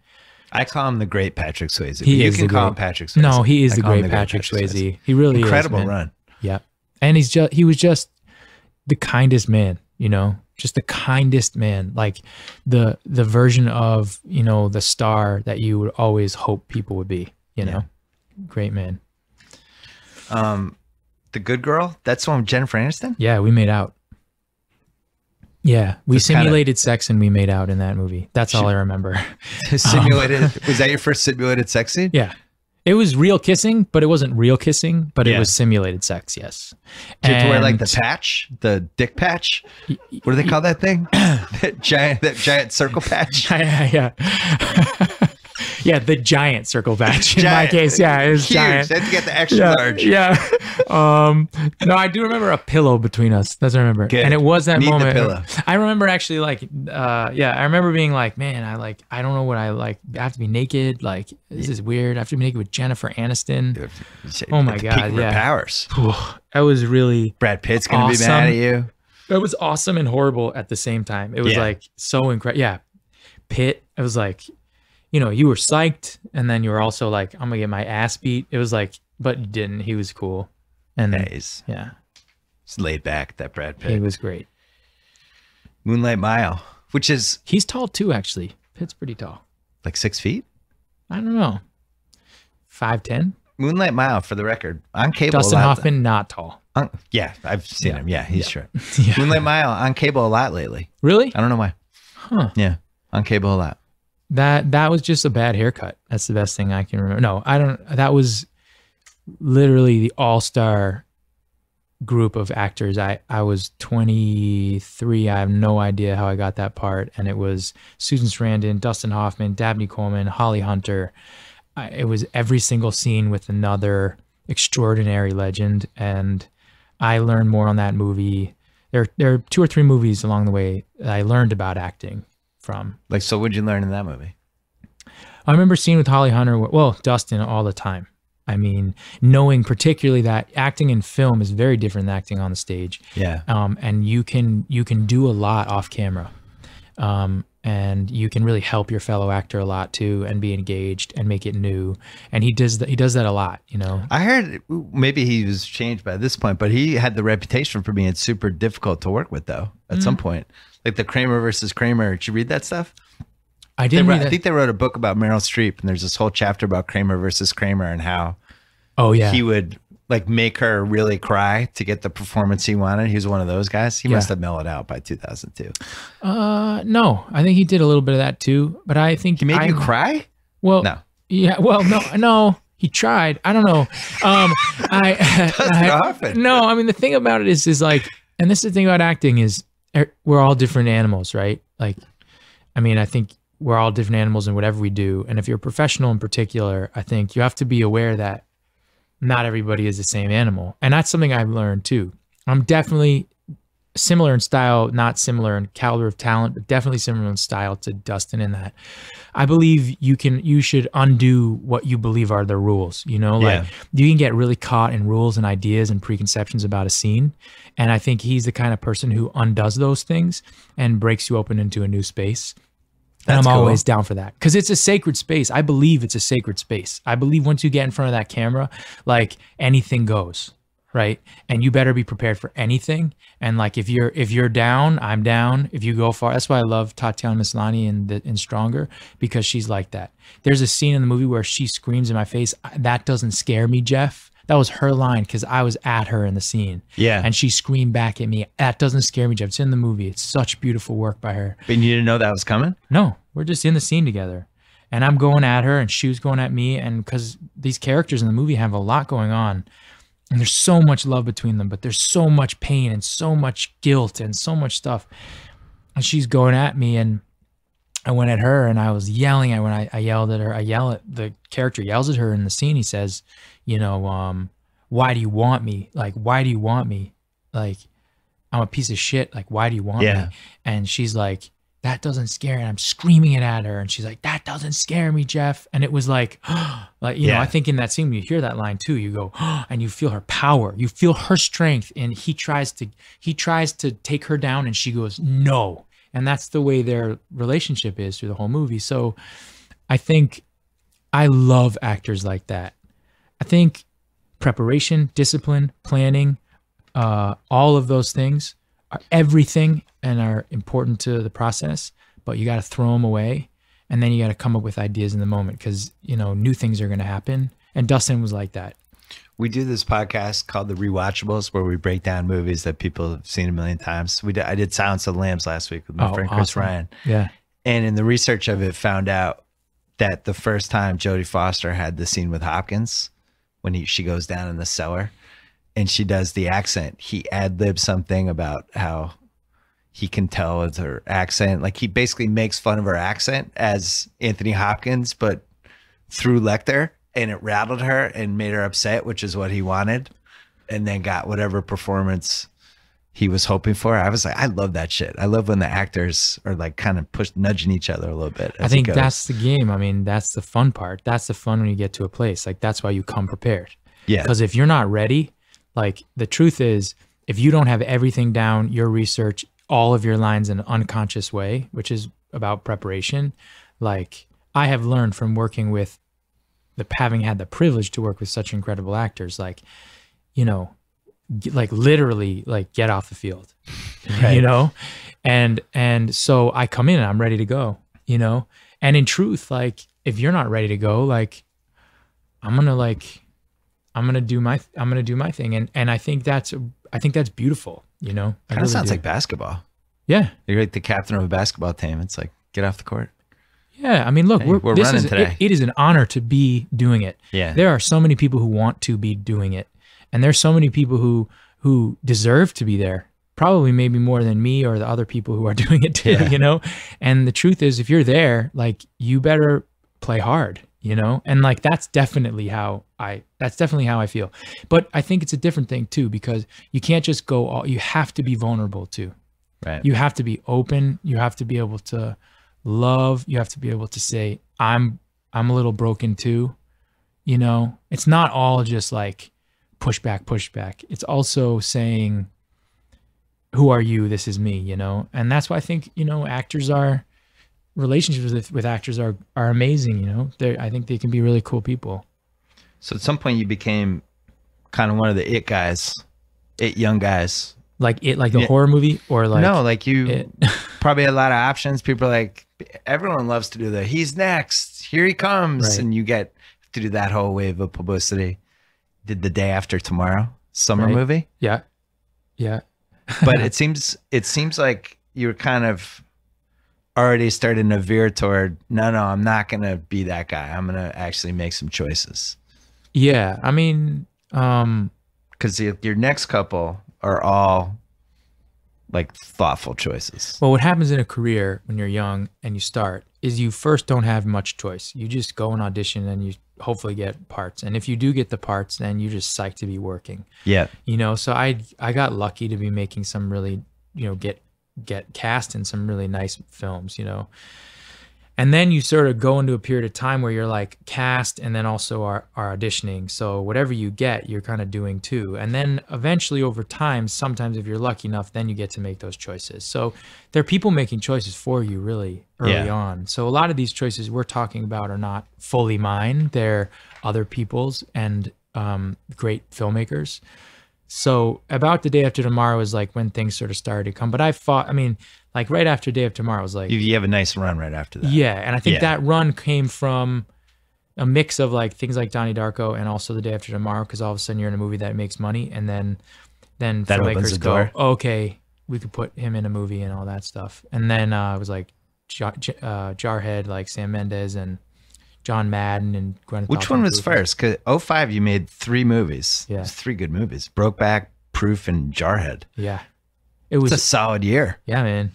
I call him the great Patrick Swayze. He you is can the call great- him Patrick Swayze. No, he is I the call him great Patrick Swayze. He really Incredible is. man. run. Yeah. And he was just the kindest man, just the kindest man, like the version of, the star that you would always hope people would be, Great man. The Good Girl. That's the one with Jennifer Aniston. Yeah, we made out. Yeah, we Just kinda- simulated sex and we made out in that movie. That's all I remember. Simulated. Was that your first simulated sex scene? Yeah. It was real kissing, but it wasn't real kissing, but Yeah. it was simulated sex, yes. Did you have to wear like the And- patch, the dick patch? What do they call that thing? that giant circle patch. yeah. Yeah, the giant circle patch in my Giant. case. Yeah, it was Huge. giant. They had to get the extra Yeah, large. yeah. No, I do remember a pillow between us. That's what I remember. Good. And it was that Need the moment. pillow. I remember actually I remember being like, man, I don't know what I like. I have to be naked. Like, this is weird. I have to be naked with Jennifer Aniston. Oh my At the God, peak of her yeah. powers. That was really, Brad Pitt's gonna be Awesome. mad at you. that was awesome and horrible at the same time. It was Yeah. like so incredible. Yeah. Pitt, it was like, you were psyched and then you were also like, I'm gonna get my ass beat. It was like, but you didn't. He was cool. And then, He's yeah, laid back, that Brad he Pitt. was great. Moonlight Mile, which is He's tall too, actually. Pitt's pretty tall. like 6 feet. I don't know. 5'10". Moonlight Mile, for the record, on cable. Dustin Hoffman, not tall. Yeah, I've seen him. Yeah, he's short. Yeah. Moonlight Mile on cable a lot lately. Really? I don't know why. Huh. Yeah, on cable a lot. That was just a bad haircut. That's the best thing I can remember. No, I don't. That was literally the all-star group of actors. I was 23. I have no idea how I got that part. And it was Susan Sarandon, Dustin Hoffman, Dabney Coleman, Holly Hunter. It was every single scene with another extraordinary legend. And I learned more on that movie. There are 2 or 3 movies along the way that I learned about acting from. Like, so what'd you learn in that movie? I remember seeing with Holly Hunter, well, Dustin all the time. I mean, knowing particularly that acting in film is very different than acting on the stage. Yeah. And you can do a lot off camera. And you can really help your fellow actor a lot too, and be engaged and make it new. And he does that a lot, you know. I heard maybe he was changed by this point, but he had the reputation for being super difficult to work with though, at some point. Like the Kramer versus Kramer. Did you read that stuff? I didn't read that. I think they wrote a book about Meryl Streep, and there's this whole chapter about Kramer versus Kramer and how he would like make her really cry to get the performance he wanted. He was one of those guys. He must have mellowed out by 2002. No, I think he did a little bit of that too, but I think he made you cry. Well, no. Yeah. Well, no. He tried. I don't know. No, I mean, the thing about it is like, and this is the thing about acting is we're all different animals, right? Like, I mean, I think we're all different animals in whatever we do. And if you're a professional in particular, I think you have to be aware that not everybody is the same animal. And that's something I've learned too. I'm definitely similar in style, not similar in caliber of talent, but definitely similar in style to Dustin in that I believe you should undo what you believe are the rules, you know, like you can get really caught in rules and ideas and preconceptions about a scene. And I think he's the kind of person who undoes those things and breaks you open into a new space. And I'm always down for that because it's a sacred space. I believe it's a sacred space. I believe once you get in front of that camera, like anything goes, right? And you better be prepared for anything. And like if you're down, I'm down. If you go far, that's why I love Tatiana Maslany in Stronger, because she's like that. There's a scene in the movie where she screams in my face. That doesn't scare me, Jeff. That was her line because I was at her in the scene. Yeah. And she screamed back at me. That doesn't scare me, Jeff. It's in the movie. It's such beautiful work by her. But you didn't know that was coming? No, we're just in the scene together. And I'm going at her and she was going at me. And because these characters in the movie have a lot going on. And there's so much love between them, but there's so much pain and so much guilt and so much stuff. And she's going at me and I went at her and I was yelling at when I yelled at her. The character yells at her in the scene. He says, you know, why do you want me? Like, why do you want me? Like, I'm a piece of shit. Like, why do you want me? And she's like, that doesn't scare me. And I'm screaming it at her. And she's like, that doesn't scare me, Jeff. And it was like, you know, I think in that scene, when you hear that line too, you go, and you feel her power, you feel her strength. And he tries to take her down and she goes, no. And that's the way their relationship is through the whole movie. So I think I love actors like that. I think preparation, discipline, planning, all of those things are everything and are important to the process, but you got to throw them away. And then you got to come up with ideas in the moment because, you know, new things are going to happen. And Dustin was like that. We do this podcast called The Rewatchables where we break down movies that people have seen a million times. I did Silence of the Lambs last week with my friend Chris Ryan. Yeah. And in the research of it, found out that the first time Jodie Foster had the scene with Hopkins, when she goes down in the cellar and she does the accent, he ad-libs something about how he can tell it's her accent. Like he basically makes fun of her accent as Anthony Hopkins, but through Lecter. And it rattled her and made her upset, which is what he wanted. And then got whatever performance he was hoping for. I was like, I love that shit. I love when the actors are like kind of nudging each other a little bit. I think that's the game. I mean, that's the fun part. That's the fun when you get to a place. Like, that's why you come prepared. Yeah. Because if you're not ready, like the truth is, if you don't have everything down, your research, all of your lines in an unconscious way, which is about preparation, like I have learned from working with having had the privilege to work with such incredible actors, like, you know, like literally like get off the field, right. You know? And so I come in and I'm ready to go, you know? And in truth, like if you're not ready to go, like I'm going to like I'm gonna do my thing, and I think that's beautiful. You know, Kind of sounds like basketball. Yeah, You're like the captain of a basketball team. It's like, get off the court. yeah. I mean, look, Hey, we're running today. It is an honor to be doing it. Yeah. There are so many people who want to be doing it, and there's so many people who deserve to be there. Probably maybe more than me or the other people who are doing it too, Yeah. you know? And the truth is, if you're there, like, you better play hard, you know? And like, that's definitely how I feel. But I think it's a different thing too, because you can't just go you have to be vulnerable too. Right. You have to be open. You have to be able to love. You have to be able to say, I'm a little broken too. You know, it's not all just like push back. It's also saying, who are you? This is me, you know? And that's why I think, you know, relationships with actors are amazing, you know? I think they can be really cool people. So at some point you became kind of one of the it young guys. Like the horror movie, or like... No, like you probably had a lot of options. People are like, everyone loves to do he's next, here he comes. Right. And you get to do that whole wave of publicity. Did The Day After Tomorrow, summer movie. Yeah. Yeah. But it seems like you were kind of already starting to veer toward, no, I'm not going to be that guy. I'm going to actually make some choices. Yeah. I mean, because your next couple are all like thoughtful choices. well, what happens in a career when you're young and you start is you first don't have much choice. You just go and audition and you hopefully get parts. And if you do get the parts, then you're just psyched to be working. Yeah. You know, so I got lucky to be making some really, you know, get cast in some really nice films, you know. And then you sort of go into a period of time where you're like cast and then also are auditioning. So whatever you get, you're kind of doing too. And then eventually over time, sometimes if you're lucky enough, then you get to make those choices. So there are people making choices for you really early on. So a lot of these choices we're talking about are not fully mine. They're other people's and great filmmakers. So about The Day After Tomorrow is like when things sort of started to come. But like right after Day After Tomorrow was like... You have a nice run right after that. Yeah, and I think that run came from a mix of like things like Donnie Darko and also The Day After Tomorrow, because all of a sudden you're in a movie that makes money, and then that filmmakers go, okay, we could put him in a movie and all that stuff. And then it was like Jarhead, like Sam Mendes and John Madden and Gwyneth Which Paltrow one was movies. first? Because 2005 you made 3 movies. Yeah. It was 3 good movies. Brokeback, Proof, and Jarhead. Yeah. It was It's a solid year. yeah, man.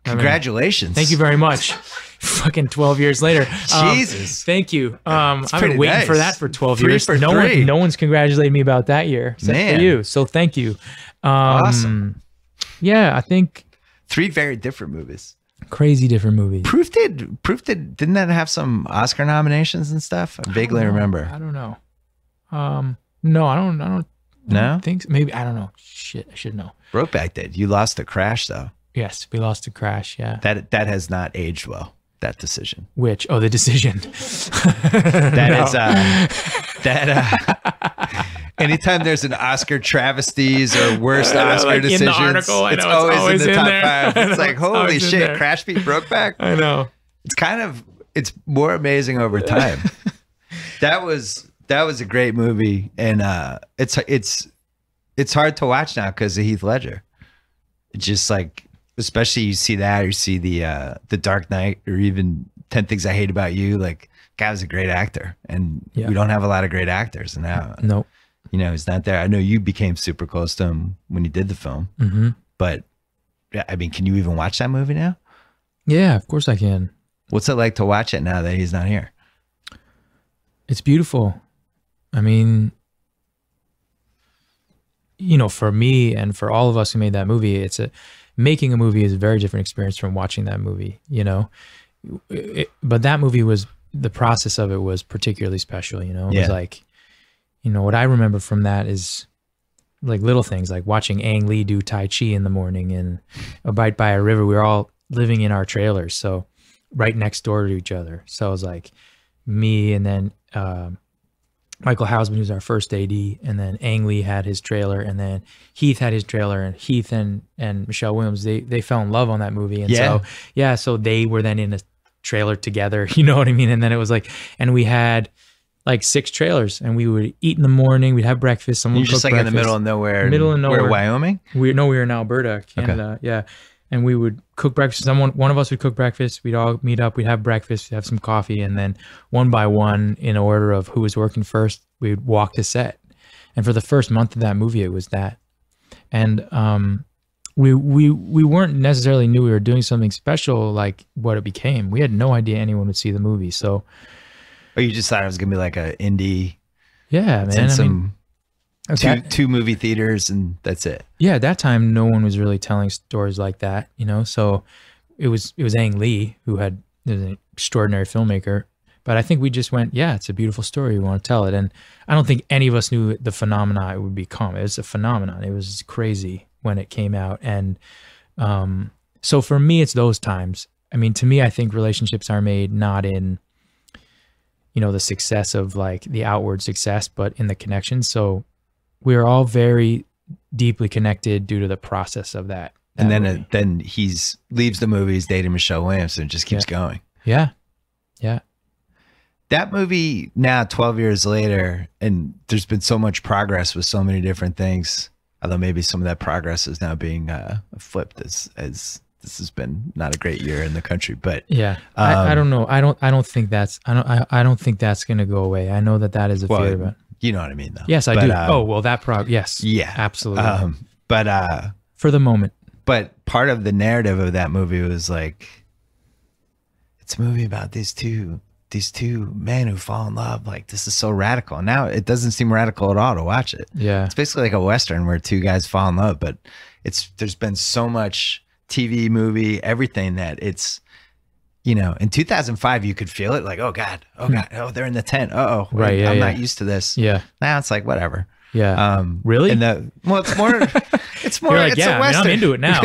Congratulations. Thank you very much. Fucking 12 years later. Jesus. Thank you. I've been pretty waiting for nice. that for 12 3 years. for No 3. no one's congratulated me about that year except Man. for you. So thank you. Awesome. Yeah, I think 3 very different movies. crazy different movies. Didn't that have some Oscar nominations and stuff? I vaguely remember. I don't know. No, I don't No? think so. Maybe, I don't know. Shit, I should know. Brokeback did. You lost to Crash though. Yes, we lost to Crash. Yeah. That has not aged well, that decision. Which? Oh, the decision. Anytime there's an Oscar travesties or worst Oscar like in the decisions, article, I it's know, it's always in the always in top there. 5. It's like, It's holy always in shit, there. Crash beat Brokeback. I know. It's more amazing over time. That was a great movie, and it's hard to watch now because of Heath Ledger. It's just like, especially you see that, or you see the Dark Knight, or even 10 Things I Hate About You. Like, guy was a great actor, and we don't have a lot of great actors now. Nope. You know, he's not there. I know you became super close to him when you did the film, but I mean, can you even watch that movie now? Yeah, of course I can. What's it like to watch it now that he's not here? It's beautiful. I mean, you know, for me and for all of us who made that movie, making a movie is a very different experience from watching that movie, you know. But that movie the process of it was particularly special, you know. It was like, you know, what I remember from that is like little things, like watching Ang Lee do Tai Chi in the morning and by a river. We were all living in our trailers, so right next door to each other. So it was like me and then Michael Hausman, who's our first AD, and then Ang Lee had his trailer, and then Heath had his trailer, and Heath and Michelle Williams, they fell in love on that movie. And so they were then in a trailer together, you know what I mean? And then it was like, and we had like 6 trailers, and we would eat in the morning. We'd have breakfast. Someone You're just like breakfast. in the middle of nowhere. Middle of nowhere. Where, Wyoming? We were in Alberta, Canada. Okay. Yeah. And we would cook breakfast. One of us would cook breakfast. We'd all meet up. We'd have breakfast. We'd have some coffee, and then one by one, in order of who was working first, we'd walk to set. And for the first month of that movie, it was that. And we weren't necessarily knew we were doing something special like what it became. We had no idea anyone would see the movie. So, oh, you just thought it was gonna be like a indie? Yeah, man. Two movie theaters and that's it. Yeah, at that time, no one was really telling stories like that, you know. So it was Ang Lee who was an extraordinary filmmaker. But I think we just went, yeah, it's a beautiful story. We want to tell it. And I don't think any of us knew the phenomena it would become. It was a phenomenon. It was crazy when it came out. And so for me, it's those times. I mean, to me, I think relationships are made not in, you know, the success of like the outward success, but in the connection. So we're all very deeply connected due to the process of that. And then leaves the movie, he's dating Michelle Williams, and it just keeps going. Yeah. Yeah. That movie now 12 years later, and there's been so much progress with so many different things, although maybe some of that progress is now being flipped as this has been not a great year in the country. But yeah, I don't know. I don't think that's going to go away. I know that is a fear about. You know what I mean, though. Yes, I do. Oh, well, yes. Yeah, absolutely. But for the moment. But part of the narrative of that movie was like, it's a movie about these two men who fall in love. Like, this is so radical. Now it doesn't seem radical at all to watch it. Yeah, it's basically like a Western where two guys fall in love. But there's been so much TV, movie, everything that it's. You know, in 2005, you could feel it like, oh God, oh, they're in the tent. Oh, right. Yeah, I'm not used to this. Yeah. Now it's like, whatever. Yeah. Really? Well, it's more, You're like, yeah, I mean, I'm into it now.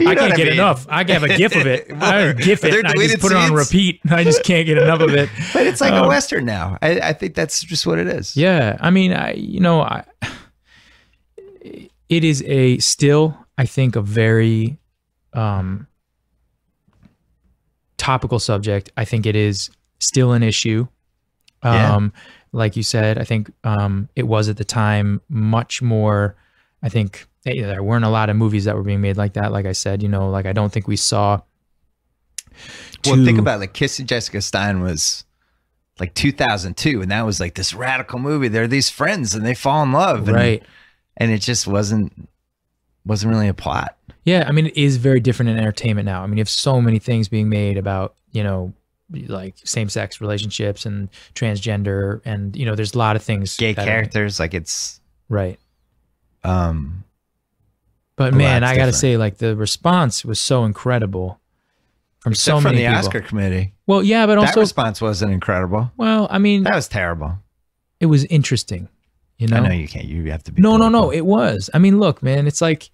I can't get enough. I have a gif of it. I gif it and I just put it on repeat. I just can't get enough of it. But it's like a Western now. I think that's just what it is. Yeah. I mean, it is still, I think, a very, topical subject. I think it is still an issue. Like you said, I think it was at the time much more. I think there weren't a lot of movies that were being made like that. Like I said, you know, like I don't think we saw. Well, think about it, like Kissing Jessica Stein was like 2002, and that was like this radical movie. They're these friends and they fall in love, right? And it just wasn't really a plot. Yeah, I mean, it is very different in entertainment now. I mean, you have so many things being made about, you know, like same-sex relationships and transgender, and you know, there's a lot of things. Gay characters, like it's right. But man, I gotta say, like the response was so incredible from so many people. From the Oscar committee. Well, yeah, but also that response wasn't incredible. Well, I mean, that was terrible. It was interesting. You know, I know you can't. You have to be. No. It was. I mean, look, man. It's like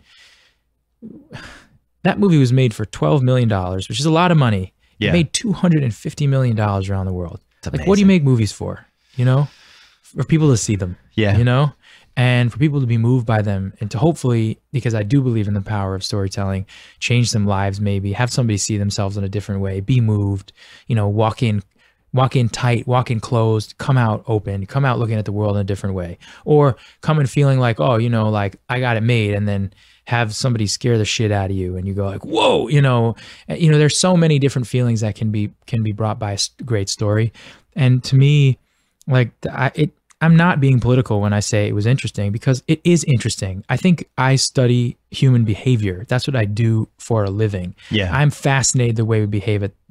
that movie was made for $12 million, which is a lot of money. Yeah. It made $250 million around the world. Like, what do you make movies for? You know, for people to see them. Yeah. You know, and for people to be moved by them, and to hopefully, because I do believe in the power of storytelling, change some lives. Maybe have somebody see themselves in a different way. Be moved. You know, walk in tight, walk in closed, come out open, come out looking at the world in a different way, or come in feeling like, oh, you know, like I got it made, and then have somebody scare the shit out of you and you go like, whoa, you know, there's so many different feelings that can be brought by a great story. And to me, like I'm not being political when I say it was interesting, because it is interesting. I think I study human behavior. That's what I do for a living. Yeah. I'm fascinated the way we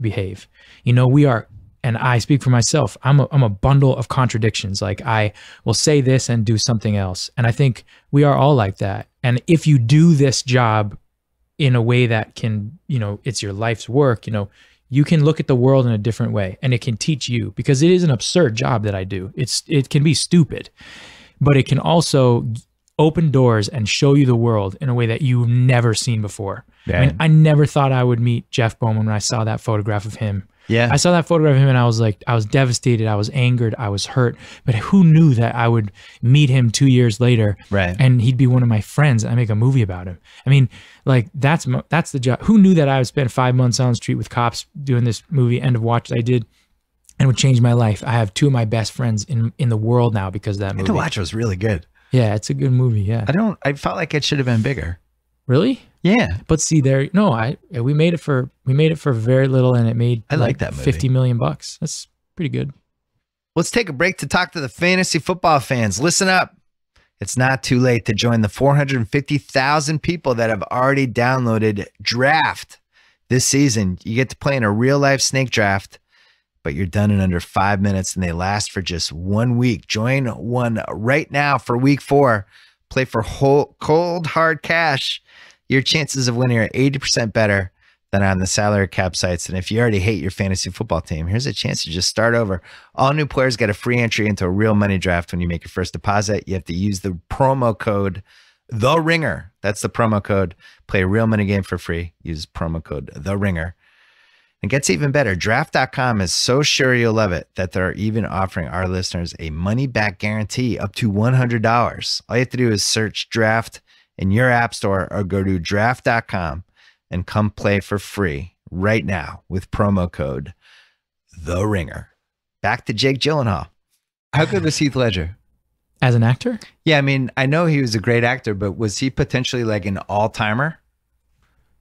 behave. You know, we are, and I speak for myself, I'm a bundle of contradictions. Like I will say this and do something else. And I think we are all like that. And if you do this job in a way that can, you know, it's your life's work, you know, you can look at the world in a different way, and it can teach you, because it is an absurd job that I do. It can be stupid, but it can also open doors and show you the world in a way that you've never seen before. Yeah. I mean, I never thought I would meet Jeff Bowman when I saw that photograph of him. Yeah. I saw that photograph of him and I was like, I was devastated. I was angered. I was hurt. But who knew that I would meet him 2 years later, right, and he'd be one of my friends and I make a movie about him? I mean, like that's the job. Who knew that I would spend 5 months on the street with cops doing this movie, End of Watch, that I did and it would change my life. I have two of my best friends in the world now because of that movie. To watch was really good. Yeah, it's a good movie. Yeah. I felt like it should have been bigger. Really? Yeah. But see there, no, we made it for very little, and it made I like that movie. $50 million. That's pretty good. Let's take a break to talk to the fantasy football fans. Listen up. It's not too late to join the 450,000 people that have already downloaded Draft this season. You get to play in a real life snake draft, but you're done in under 5 minutes and they last for just 1 week. Join one right now for week 4. Play for cold, hard cash. Your chances of winning are 80% better than on the salary cap sites. And if you already hate your fantasy football team, here's a chance to just start over. All new players get a free entry into a real money draft when you make your first deposit. You have to use the promo code The Ringer. That's the promo code. Play a real money game for free. Use promo code The Ringer. It gets even better. Draft.com is so sure you'll love it that they're even offering our listeners a money-back guarantee up to $100. All you have to do is search Draft in your app store or go to draft.com and come play for free right now with promo code The Ringer. Back to Jake Gyllenhaal. How good was Heath Ledger? As an actor? Yeah, I mean, I know he was a great actor, but was he potentially like an all-timer?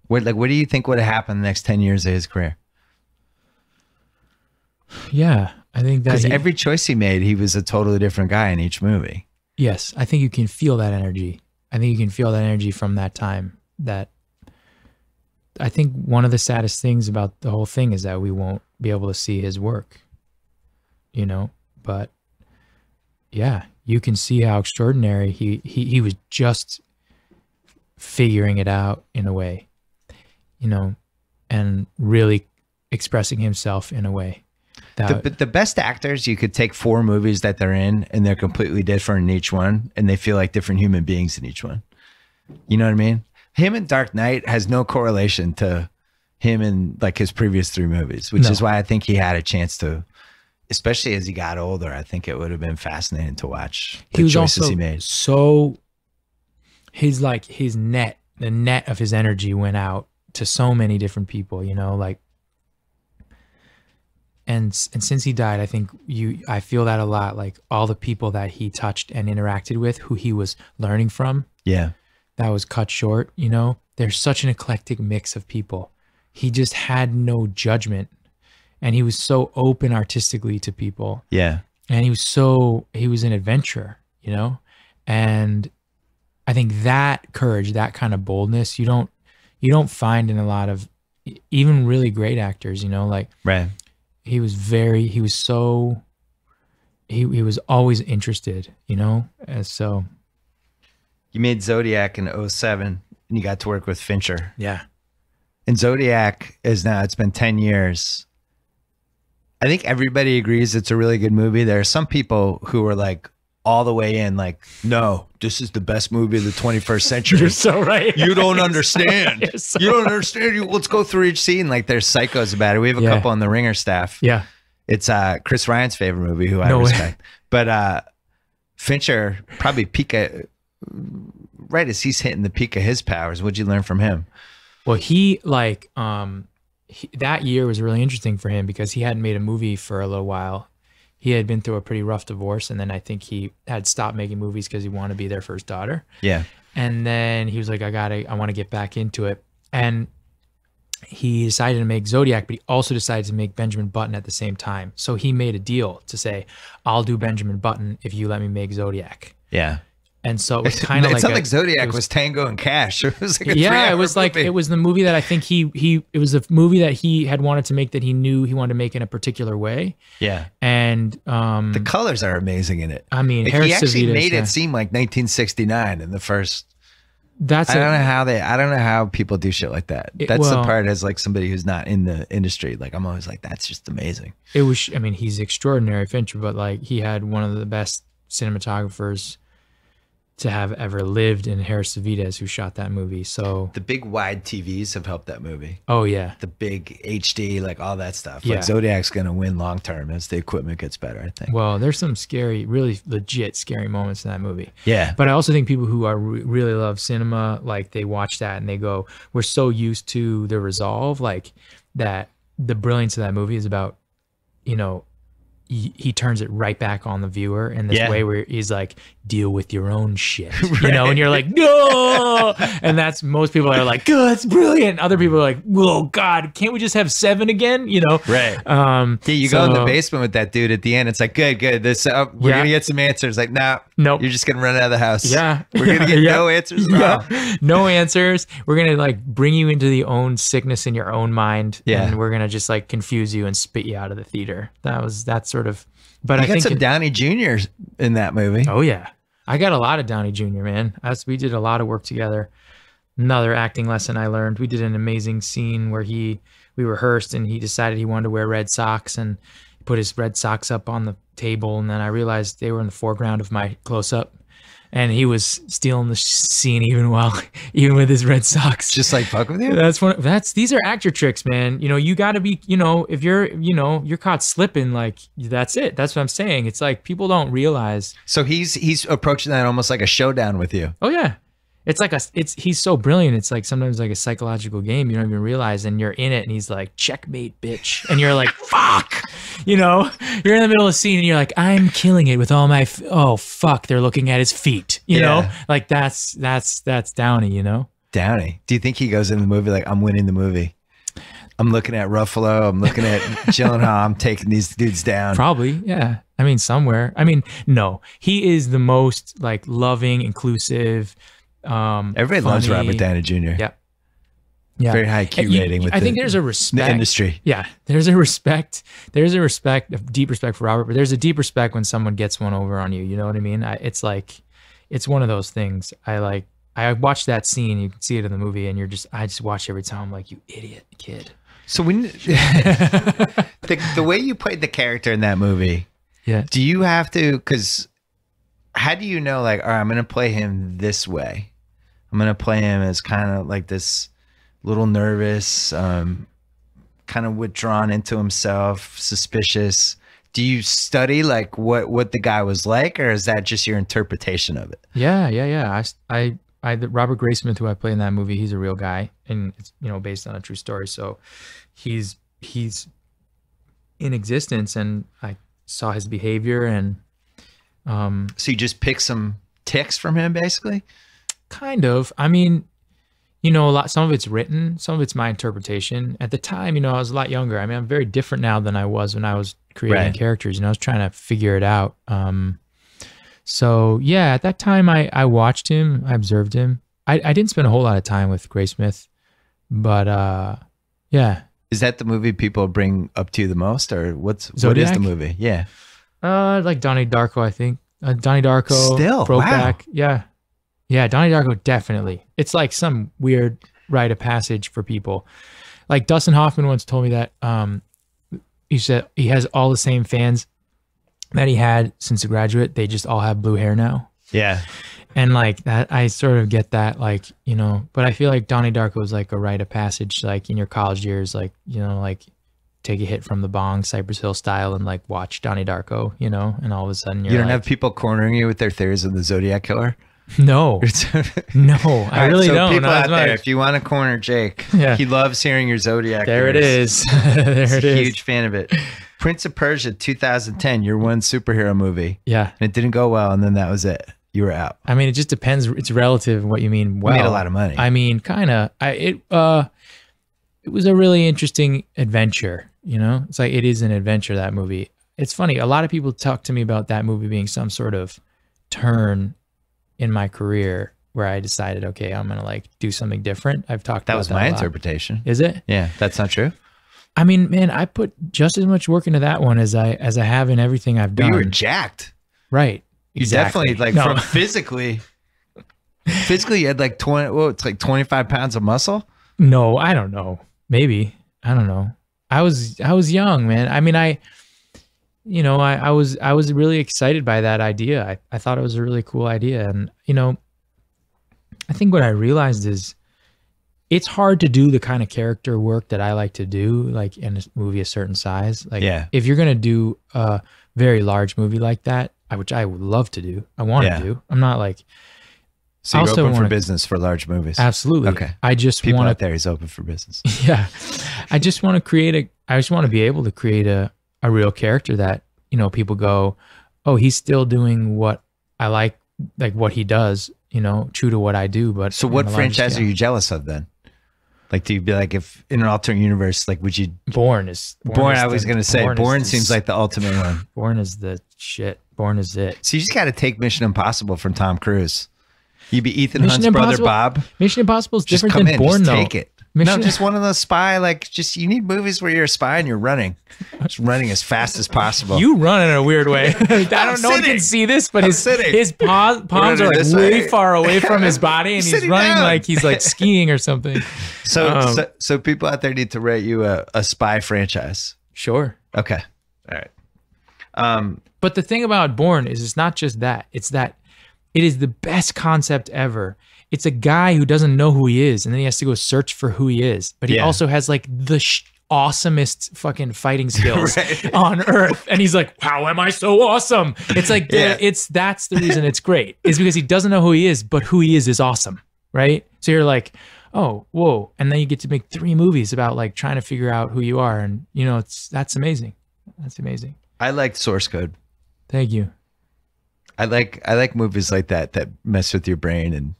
What do you think would have happened the next 10 years of his career? Yeah, I think that because every choice he made, he was a totally different guy in each movie. Yes, I think you can feel that energy. I think you can feel that energy from that time. That I think one of the saddest things about the whole thing is that we won't be able to see his work, you know, but yeah, you can see how extraordinary he was just figuring it out in a way, you know, and really expressing himself in a way. The best actors, you could take 4 movies that they're in and they're completely different in each one and they feel like different human beings in each one. You know what I mean? Him in Dark Knight has no correlation to him in like his previous 3 movies, which is why I think he had a chance to, especially as he got older. I think it would have been fascinating to watch the choices he made. So the net of his energy went out to so many different people, you know, like, and since he died, I think I feel that a lot, like all the people that he touched and interacted with, who he was learning from. Yeah. That was cut short, you know, there's such an eclectic mix of people. He just had no judgment and he was so open artistically to people. Yeah. And he was an adventurer, you know, and I think that courage, that kind of boldness, you don't find in a lot of even really great actors, you know, like, right. He was always interested, you know? And so. You made Zodiac in 2007 and you got to work with Fincher. Yeah. And Zodiac it's been 10 years. I think everybody agrees it's a really good movie. There are some people who are like all the way in, like, no, this is the best movie of the 21st century. You're so right. You don't understand. You don't understand. Let's go through each scene. Like there's psychos about it. We have a couple on the Ringer staff. Yeah. It's Chris Ryan's favorite movie, who I respect. But Fincher, probably right as he's hitting the peak of his powers. What'd you learn from him? Well, that year was really interesting for him because he hadn't made a movie for a little while. He had been through a pretty rough divorce, and then I think he had stopped making movies because he wanted to be there for his daughter. Yeah. And then he was like, I want to get back into it. And he decided to make Zodiac, but he also decided to make Benjamin Button at the same time. So he made a deal to say, I'll do Benjamin Button if you let me make Zodiac. Yeah. And so it was kind of like, it's not like Zodiac was Tango and Cash. It was like it was like, it was the movie that I think it was a movie that he had wanted to make, that he knew he wanted to make in a particular way. Yeah. And the colors are amazing in it. I mean, like, he actually made it seem like 1969 in the first. I don't know how people do shit like that. That's the part as like somebody who's not in the industry. Like I'm always like, that's just amazing. It was, I mean, he's extraordinary, Fincher, but like he had one of the best cinematographers to have ever lived in Harris Savides, who shot that movie. So the big wide TVs have helped that movie. Oh yeah. The big HD, like all that stuff. Yeah. Like Zodiac's going to win long-term as the equipment gets better, I think. Well, there's some scary, really legit scary moments in that movie. Yeah. But I also think people who are really love cinema, like they watch that and they go, we're so used to the resolve, like that the brilliance of that movie is about, you know, he turns it right back on the viewer in this Yeah. way where he's like, deal with your own shit, you know, and you're like, no. And that's, most people are like, oh, that's brilliant. Other people are like, whoa, God, can't we just have 7 again? You know? Right. Yeah, you go in the basement with that dude at the end. It's like, good. This we're gonna get some answers. Like, nah, nope. You're just gonna run out of the house. Yeah. We're gonna get no answers. No answers. We're gonna like bring you into the own sickness in your own mind. Yeah. And we're gonna just like confuse you and spit you out of the theater. That's sort of, but I I got think some Downey Jr. in that movie. oh yeah. I got a lot of Downey Jr., man. We did a lot of work together. Another acting lesson I learned. We did an amazing scene where we rehearsed and he decided he wanted to wear red socks and he put his red socks up on the table. And then I realized they were in the foreground of my close up and he was stealing the scene even with his red socks. Just like fuck with you. These are actor tricks, man. You know, you got to be, you know, if you're caught slipping, like that's it. That's what I'm saying. It's like people don't realize. So he's approaching that almost like a showdown with you. Oh yeah. It's like he's so brilliant. It's like sometimes like a psychological game. You don't even realize, and you're in it, and he's like, "Checkmate, bitch," and you're like, "Fuck," you know. You're in the middle of a scene, and you're like, "I'm killing it with all my." Oh fuck! They're looking at his feet. You know, like that's Downey. You know, Downey. Do you think he goes in the movie like, I'm winning the movie? I'm looking at Ruffalo. I'm looking at Gyllenhaal. I'm taking these dudes down. Probably, yeah. I mean, somewhere. I mean, no, he is the most like loving, inclusive. Everybody loves Robert Downey Jr. Yeah. Yeah. Very high Q rating with I think there's a respect. The industry. Yeah. There's a respect. There's a respect, a deep respect for Robert, but there's a deep respect when someone gets one over on you. You know what I mean? It's like, it's one of those things. I watched that scene, you can see it in the movie, and I just watch every time. I'm like, you idiot kid. So when the way you played the character in that movie, yeah. Do you have to, because how do you know, like, all right, I'm going to play him this way. I'm going to play him as kind of like this little nervous, kind of withdrawn into himself, suspicious. Do you study like what the guy was like, or is that just your interpretation of it? Yeah. The Robert Graysmith, who I play in that movie, he's a real guy, and it's, you know, based on a true story. So he's in existence, and I saw his behavior, and so you just pick some ticks from him, basically. Kind of. I mean, you know, some of it's written, some of it's my interpretation. At the time, you know, I was a lot younger. I mean, I'm very different now than I was when I was creating characters. You know, I was trying to figure it out. So yeah, at that time, I watched him, I observed him. I didn't spend a whole lot of time with Graysmith, but yeah. Is that the movie people bring up to you the most, or what is the movie? Yeah. Like Donnie Darko, I think. Donnie Darko. Still, Brokeback. Wow. Yeah, Donnie Darko, definitely. It's like some weird rite of passage for people. Like Dustin Hoffman once told me that he said he has all the same fans that he had since The Graduate. They just all have blue hair now. Yeah. And like that, I sort of get that, like, you know, but I feel like Donnie Darko is like a rite of passage, like in your college years, like, you know, like take a hit from the bong, Cypress Hill style, and like watch Donnie Darko, you know, and all of a sudden you don't have people cornering you with their theories of the Zodiac Killer. No, no, I really don't. People out there, if you want to corner Jake, he loves hearing your Zodiac. There it is. There it is. Huge fan of it. Prince of Persia, 2010, your one superhero movie. Yeah. And it didn't go well, and then that was it. You were out. I mean, it just depends. It's relative what you mean. Well, you made a lot of money. I mean, kind of. It was a really interesting adventure. You know, it's like, it is an adventure, that movie. It's funny. A lot of people talk to me about that movie being some sort of turn in my career where I decided, okay, I'm going to like do something different. I've talked about that. That was my interpretation. Is it? Yeah. That's not true. I mean, man, I put just as much work into that one as I have in everything I've done. You were jacked. Right. You definitely from physically you had like 25 pounds of muscle. No, I don't know. Maybe. I don't know. I was young, man. I mean, I was really excited by that idea. I thought it was a really cool idea. And, you know, I think what I realized is it's hard to do the kind of character work that I like to do, like in a movie a certain size. Like, if you're going to do a very large movie like that, which I would love to do, I want to do. I'm not like. So you're open for business for large movies? Absolutely. Okay. I just people want out there, he's open for business. Yeah. I just want to be able to create a real character that you know, people go, oh, he's still doing what I like what he does, you know, true to what I do. But so what franchise are you jealous of then? Like, do you be like, if in an alternate universe, like, would you? Bourne is I was going to say, Bourne seems like the ultimate one. Bourne is the shit. Bourne is it. So you just got to take Mission Impossible from Tom Cruise. You'd be Ethan Hunt's brother, Bob. Mission Impossible is Just different come than in, Bourne, just though. take it. No, just one of those spy, like, just, you need movies where you're a spy and you're running. Just running as fast as possible. You run in a weird way. I don't know if you can see this, but his palms are like way far away from his body, and he's running down. Like he's like skiing or something. So people out there need to rate you a spy franchise. Sure. Okay. All right. But the thing about Bourne is it's not just that. It's that it is the best concept ever. It's a guy who doesn't know who he is, and then he has to go search for who he is. But he also has like the awesomest fucking fighting skills on earth, and he's like, "How am I so awesome?" It's like that's the reason it's great, is because he doesn't know who he is, but who he is awesome, right? So you're like, "Oh, whoa!" And then you get to make 3 movies about like trying to figure out who you are, and you know, that's amazing. That's amazing. I liked Source Code. Thank you. I like movies like that mess with your brain and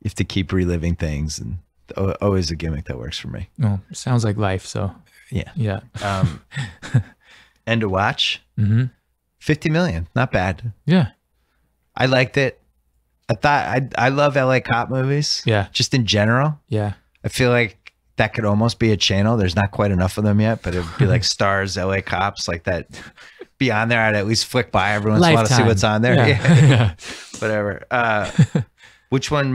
you have to keep reliving things, and always a gimmick that works for me. Oh, sounds like life. So yeah. End of Watch. 50 million, not bad. Yeah, I liked it. I thought I love LA cop movies. Yeah, just in general. Yeah, I feel like that could almost be a channel. There's not quite enough of them yet, but it'd be like Stars, LA Cops, like that. Be on there. I'd at least flick by every once in a while to see what's on there. Yeah. Whatever. Which one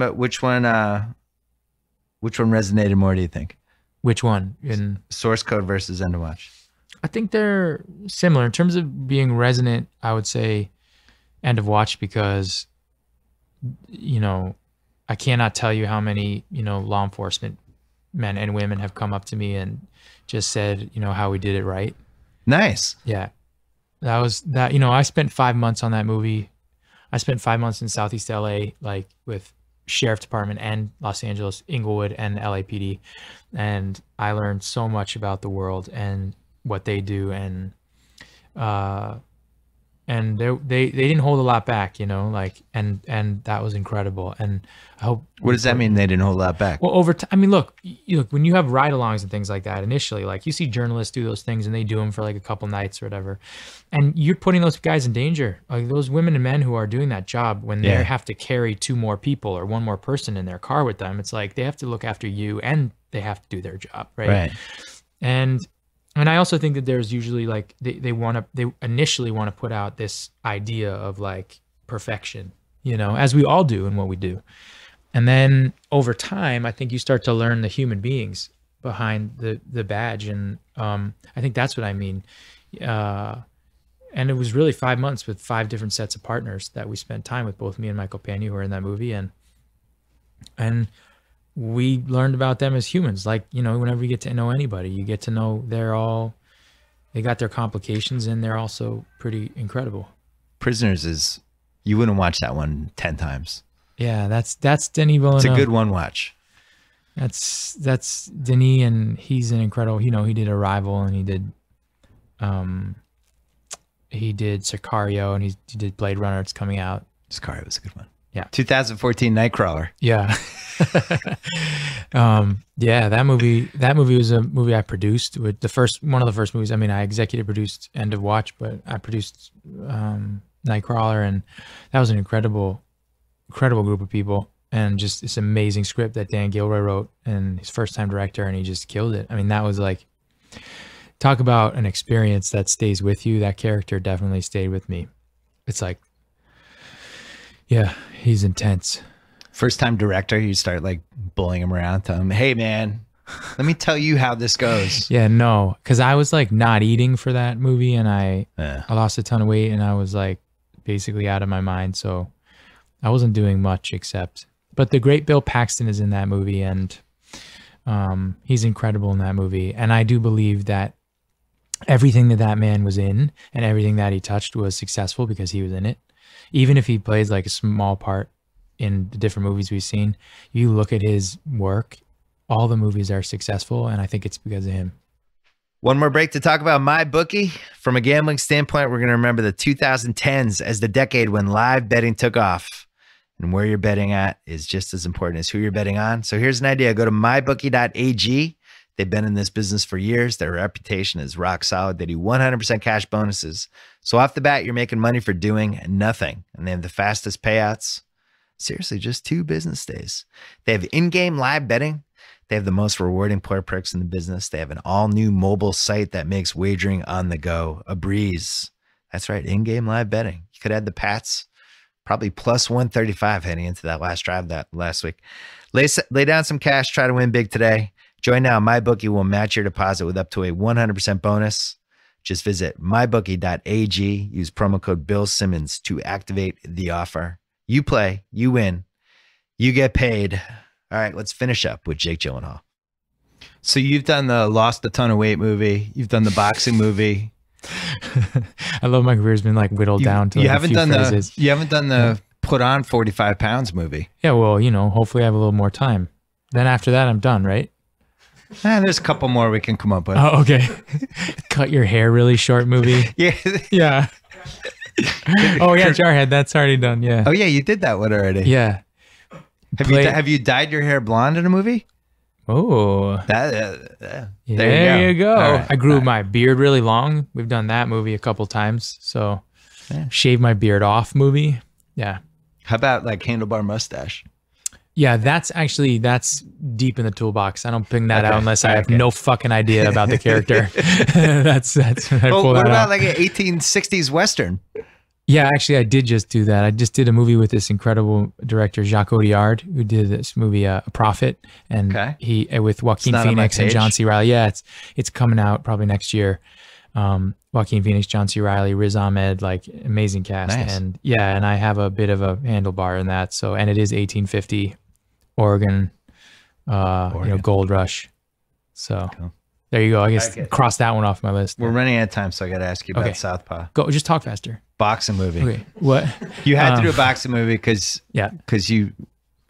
resonated more, do you think? Which one? In Source Code versus End of Watch? I think they're similar in terms of being resonant. I would say End of Watch, because, you know, I cannot tell you how many, you know, law enforcement men and women have come up to me and just said, you know, how we did it right. Nice. Yeah. That, you know, I spent 5 months on that movie. I spent 5 months in Southeast LA, like with Sheriff Department and Los Angeles, Inglewood, and LAPD. And I learned so much about the world and what they do. And they didn't hold a lot back, you know, like, and that was incredible. And I hope. What does that mean? They didn't hold a lot back? Well, over time, I mean, look, when you have ride-alongs and things like that, initially, like you see journalists do those things and they do them for like a couple nights or whatever, and you're putting those guys in danger. Like those women and men who are doing that job, when they have to carry 2 more people or 1 more person in their car with them, it's like they have to look after you and they have to do their job, right? And I also think that there's usually like they initially want to put out this idea of like perfection, you know, as we all do in what we do. And then over time, I think you start to learn the human beings behind the badge. And I think that's what I mean. And it was really 5 months with 5 different sets of partners that we spent time with, both me and Michael Pena, who are in that movie. And we learned about them as humans. Like, you know, whenever you get to know anybody, you get to know they got their complications and they're also pretty incredible. Prisoners you wouldn't watch that one 10 times. Yeah, that's Denis Villeneuve. It's a good one watch. That's Denis, and he's an incredible, you know, he did Arrival, and he did Sicario, and he did Blade Runner. It's coming out. Sicario was a good one. Yeah. 2014 Nightcrawler. Yeah. Yeah, that movie was a movie I produced with one of the first movies. I mean, I executive produced End of Watch, but I produced Nightcrawler, and that was an incredible group of people, and just this amazing script that Dan Gilroy wrote, and his first time director, and he just killed it. I mean, that was like, talk about an experience that stays with you. That character definitely stayed with me. It's like, yeah, he's intense. First time director, you start like bullying him around, tell him, hey man, let me tell you how this goes. Yeah, no, because I was like not eating for that movie, and I lost a ton of weight, and I was like basically out of my mind. So I wasn't doing much except, but the great Bill Paxton is in that movie, and he's incredible in that movie. And I do believe that everything that man was in and everything that he touched was successful because he was in it. Even if he plays like a small part in the different movies we've seen, you look at his work, all the movies are successful, and I think it's because of him. One more break to talk about MyBookie. From a gambling standpoint, we're going to remember the 2010s as the decade when live betting took off. And where you're betting at is just as important as who you're betting on. So here's an idea. Go to mybookie.ag. They've been in this business for years. Their reputation is rock solid. They do 100% cash bonuses. So off the bat, you're making money for doing nothing. And they have the fastest payouts. Seriously, just 2 business days. They have in-game live betting. They have the most rewarding player perks in the business. They have an all-new mobile site that makes wagering on the go a breeze. That's right, in-game live betting. You could add the Pats, probably plus 135 heading into that last drive that last week. Lay down some cash, try to win big today. Join now. MyBookie will match your deposit with up to a 100% bonus. Just visit mybookie.ag. Use promo code Bill Simmons to activate the offer. You play, you win, you get paid. All right, let's finish up with Jake Gyllenhaal. So you've done the Lost a Ton of Weight movie. You've done the boxing movie. I love my career's been like whittled down to like a few phrases. You haven't done the Put On 45 Pounds movie. Yeah, well, you know, hopefully I have a little more time. Then after that, I'm done, right? There's a couple more we can come up with. Oh, okay. Cut your hair really short movie. Yeah. Yeah. Oh yeah, Jarhead. That's already done. Yeah. Oh yeah, you did that one already. Yeah. Have you dyed your hair blonde in a movie? Oh. There you go. Right. I grew my beard really long. We've done that movie a couple times. So, shave my beard off movie. Yeah. How about like handlebar mustache? Yeah, that's deep in the toolbox. I don't ping that out unless I have no fucking idea about the character. that's when I pull that what about out. like an 1860s Western? Yeah, actually, I did just do that. I just did a movie with this incredible director, Jacques Audiard, who did this movie, A Prophet, and he with Joaquin Phoenix and John C. Reilly. Yeah, it's coming out probably next year. Joaquin Phoenix, John C. Reilly, Riz Ahmed, like amazing cast. Nice. And yeah, and I have a bit of a handlebar in that. So, and it is 1850 Oregon, you know, gold rush. So there you go. I guess cross that one off my list. We're running out of time, so I got to ask you about Southpaw. Go, just talk faster. Boxing movie. Okay. What? You had to do a boxing movie because you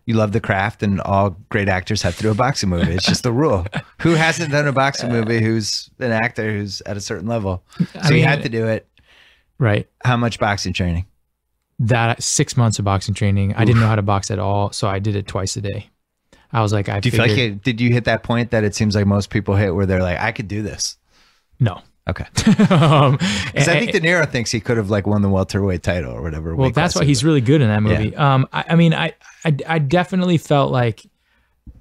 love the craft, and all great actors have to do a boxing movie. It's just the rule. Who hasn't done a boxing movie who's an actor who's at a certain level? So you had to do it. Right. How much boxing training? That 6 months of boxing training. I didn't know how to box at all, so I did it twice a day. I was like, do you feel like did you hit that point that it seems like most people hit where they're like, I could do this? No. Okay. Because I think De Niro thinks he could have like won the welterweight title or whatever. Well, that's why he's really good in that movie. Yeah. I mean, I definitely felt like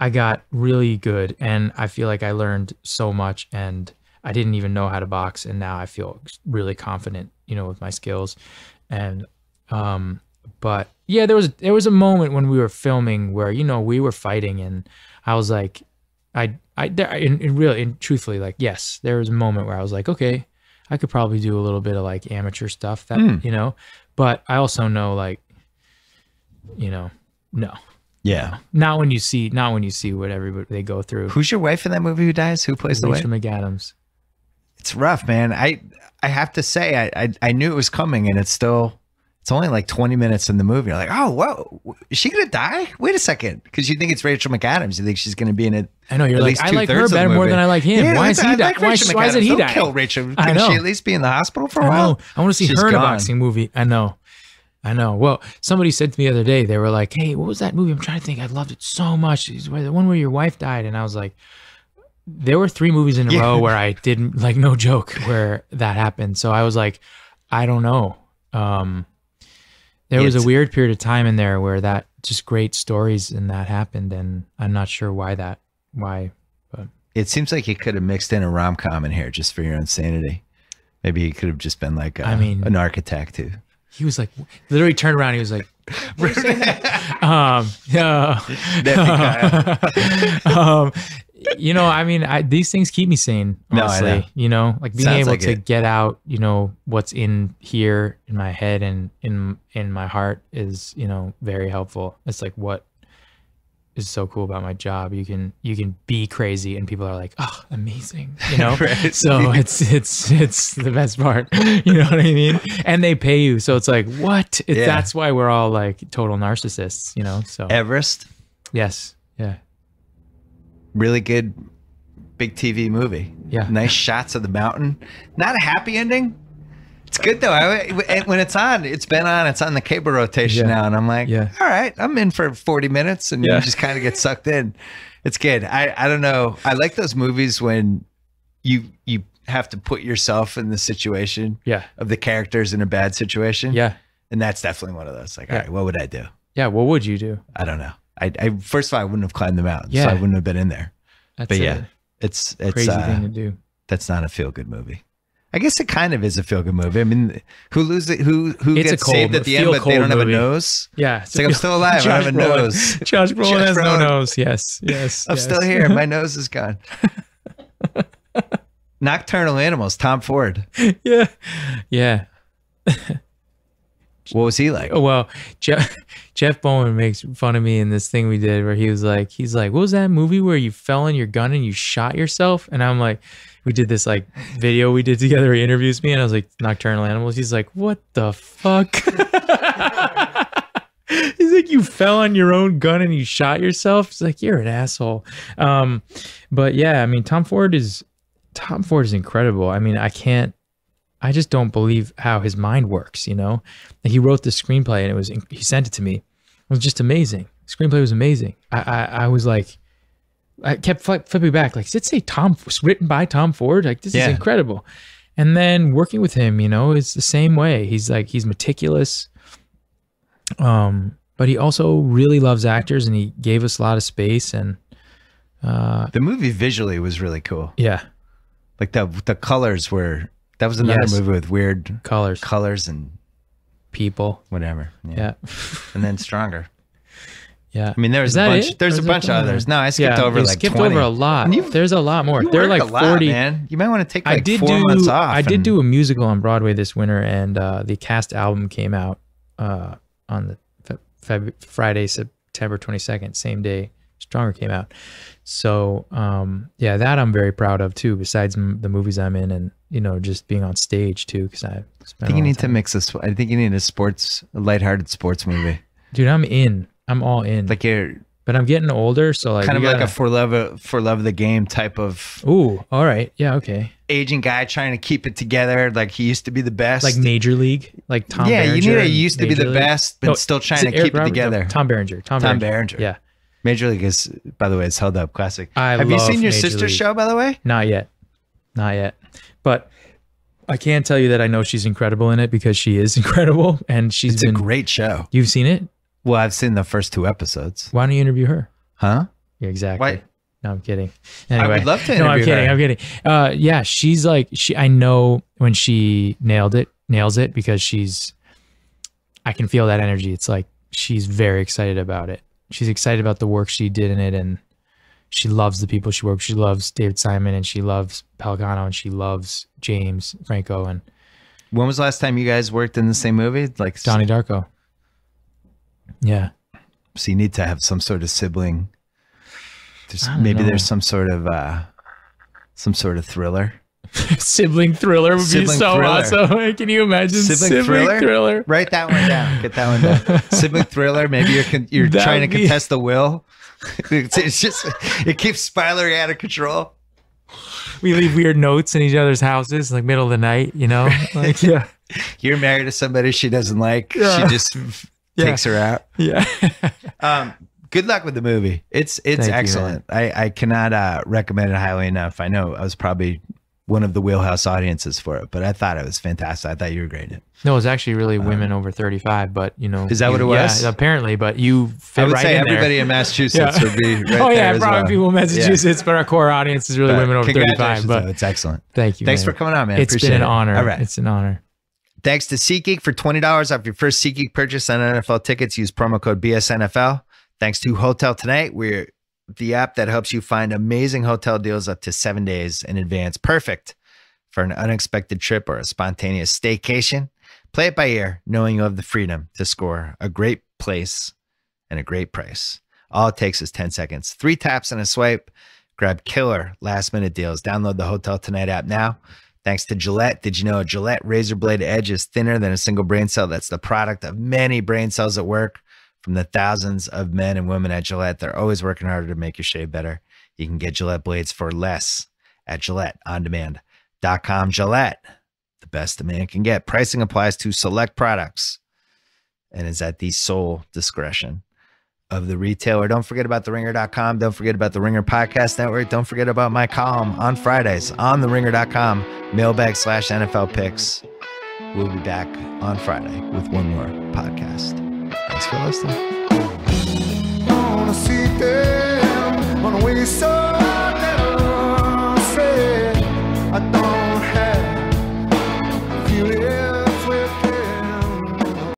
I got really good, and I feel like I learned so much, and I didn't even know how to box, and now I feel really confident, you know, with my skills. And but yeah, there was a moment when we were filming where, you know, we were fighting, and I was like, truthfully, like, yes, there was a moment where I was like, okay, I could probably do a little bit of like amateur stuff that, you know, but I also know, like, you know, no. Yeah. Not when you see what everybody they go through. Who's your wife in that movie who dies? Who plays the wife? Rachel McAdams. It's rough, man. I have to say, I knew it was coming, and it's only like 20 minutes in the movie. You're like, oh, whoa, is she going to die? Wait a second. Because you think it's Rachel McAdams. You think she's going to be in it. I know. You're like, I like her better more than I like him. Yeah, why is he dying? Why is it he dying? Kill Rachel. Can she at least be in the hospital for a while? I want to see her in a boxing movie. I know. Well, somebody said to me the other day, they were like, hey, what was that movie? I'm trying to think. I loved it so much. It's the one where your wife died. And I was like, there were 3 movies in a row where I didn't, like, no joke, where that happened. So I was like, I don't know. There was a weird period of time in there where that just great stories and that happened, and I'm not sure why, but it seems like you could have mixed in a rom-com in here just for your own sanity. Maybe he could have just been like an architect too. He was like, literally turned around. He was like, what are you saying that? You know, I mean, these things keep me sane, honestly. No, you know, like being able to get out, you know, what's in here in my head and in my heart is, you know, very helpful. It's like what is so cool about my job. You can be crazy and people are like, oh, amazing, you know. Right. So it's the best part. You know what I mean? And they pay you, so it's like, what? That's why we're all like total narcissists, you know. So Everest. Yes. Yeah. Really good big TV movie. Yeah. Nice shots of the mountain. Not a happy ending. It's good though. When it's on, it's on the cable rotation now, and I'm like, all right, I'm in for 40 minutes, and you just kind of get sucked in. It's good. I don't know. I like those movies when you have to put yourself in the situation of the characters in a bad situation. Yeah. And that's definitely one of those. Like, all right, what would I do? Yeah, what would you do? I don't know. I first of all, I wouldn't have climbed the mountain, so I wouldn't have been in there. But it's crazy thing to do. That's not a feel good movie. I guess it kind of is a feel good movie. I mean, who gets saved at the end, but they don't have a nose? Yeah, it's like I'm still alive. I have a nose. Josh Brolin has no nose. Yes. I'm still here. My nose is gone. Nocturnal Animals. Tom Ford. Yeah. What was he like? Well, Jeff Bowman makes fun of me in this thing we did where he's like, what was that movie where you fell on your gun and you shot yourself? And I'm like, we did this like video we did together. He interviews me and I was like, Nocturnal Animals. He's like, what the fuck? He's like, you fell on your own gun and you shot yourself. He's like, you're an asshole. But yeah, I mean, Tom Ford is incredible. I mean, I just don't believe how his mind works, you know? Like he wrote the screenplay and he sent it to me. It was just amazing. The screenplay was amazing. I was like, I kept flipping back. Like, does it say written by Tom Ford? Like, this is incredible. And then working with him, you know, it's the same way. He's meticulous. But he also really loves actors and he gave us a lot of space. And the movie visually was really cool. Yeah. Like the colors were, that was another movie with weird colors and people, whatever. Yeah. And then Stronger. Yeah. I mean, there's a bunch of others. No, I skipped over like 20. Over a lot. There's a lot more. They're like 40. Man. You might want to take like 4 months off. I did do a musical on Broadway this winter, and the cast album came out on the Friday, September 22nd, same day Stronger came out. So that I'm very proud of too, besides the movies I'm in and, you know, just being on stage too, because I think you need to mix this. I think you need a lighthearted sports movie. Dude, I'm all in. Like but I'm getting older, so like kind of like a for love of the game type of. Ooh, all right, yeah, okay. Aging guy trying to keep it together, like he used to be the best, like Major League, like Tom. Yeah, Berenger, you need a used to be the best, but still trying to keep it together. Tom Berenger. Tom Berenger. Yeah. Major League is, by the way, it's held up. Classic. Have you seen your sister's show, by the way? Not yet. But I can tell you that I know she's incredible in it because she is incredible, and it's a great show. You've seen it? Well, I've seen the first 2 episodes. Why don't you interview her? Huh? Yeah, exactly. Why? No, I'm kidding. Anyway, I would love to interview her. I'm kidding. Yeah, she's like, I know when she nails it because I can feel that energy. It's like she's very excited about it. She's excited about the work she did in it, and she loves the people she works. She loves David Simon, and she loves Pellicano, and she loves James Franco. And when was the last time you guys worked in the same movie? Like Donnie Darko. Yeah. So you need to have some sort of sibling. There's some sort of thriller. Sibling thriller would be so awesome. Can you imagine sibling thriller? Write that one down. Get that one down. Sibling thriller. Maybe you're trying to contest the will. It's just, it keeps spiraling out of control. We leave weird notes in each other's houses, like middle of the night, you know? Like, yeah. You're married to somebody she doesn't like. She just takes her out. Yeah. Good luck with the movie. It's excellent. I cannot recommend it highly enough. I know I was probably one of the wheelhouse audiences for it, but I thought it was fantastic. I thought you were great in it. No, it was actually really women over 35, but you know. Is that what it was? Yeah, apparently, but you fit I would right say in everybody there. in Massachusetts would be right oh there yeah, as probably well. people in Massachusetts, but our core audience is really women over 35. But it's excellent. Thank you. Thanks man. for coming on, man. It's Appreciate been an honor. All right. It's an honor. Thanks to SeatGeek for $20 off your first SeatGeek purchase on NFL tickets. Use promo code BSNFL. Thanks to Hotel Tonight. We're the app that helps you find amazing hotel deals up to 7 days in advance. Perfect for an unexpected trip or a spontaneous staycation. Play it by ear, knowing you have the freedom to score a great place and a great price. All it takes is 10 seconds. 3 taps and a swipe. Grab killer last-minute deals. Download the Hotel Tonight app now. Thanks to Gillette. Did you know a Gillette razor blade edge is thinner than a single brain cell? That's the product of many brain cells at work. From the thousands of men and women at Gillette, they're always working harder to make your shave better. You can get Gillette blades for less at GilletteOnDemand.com. Gillette, the best a man can get. Pricing applies to select products and is at the sole discretion of the retailer. Don't forget about TheRinger.com. Don't forget about the Ringer Podcast Network. Don't forget about my column on Fridays on TheRinger.com, mailbag/NFL picks. We'll be back on Friday with one more podcast. Thanks for listening. Wanna see them, wanna waste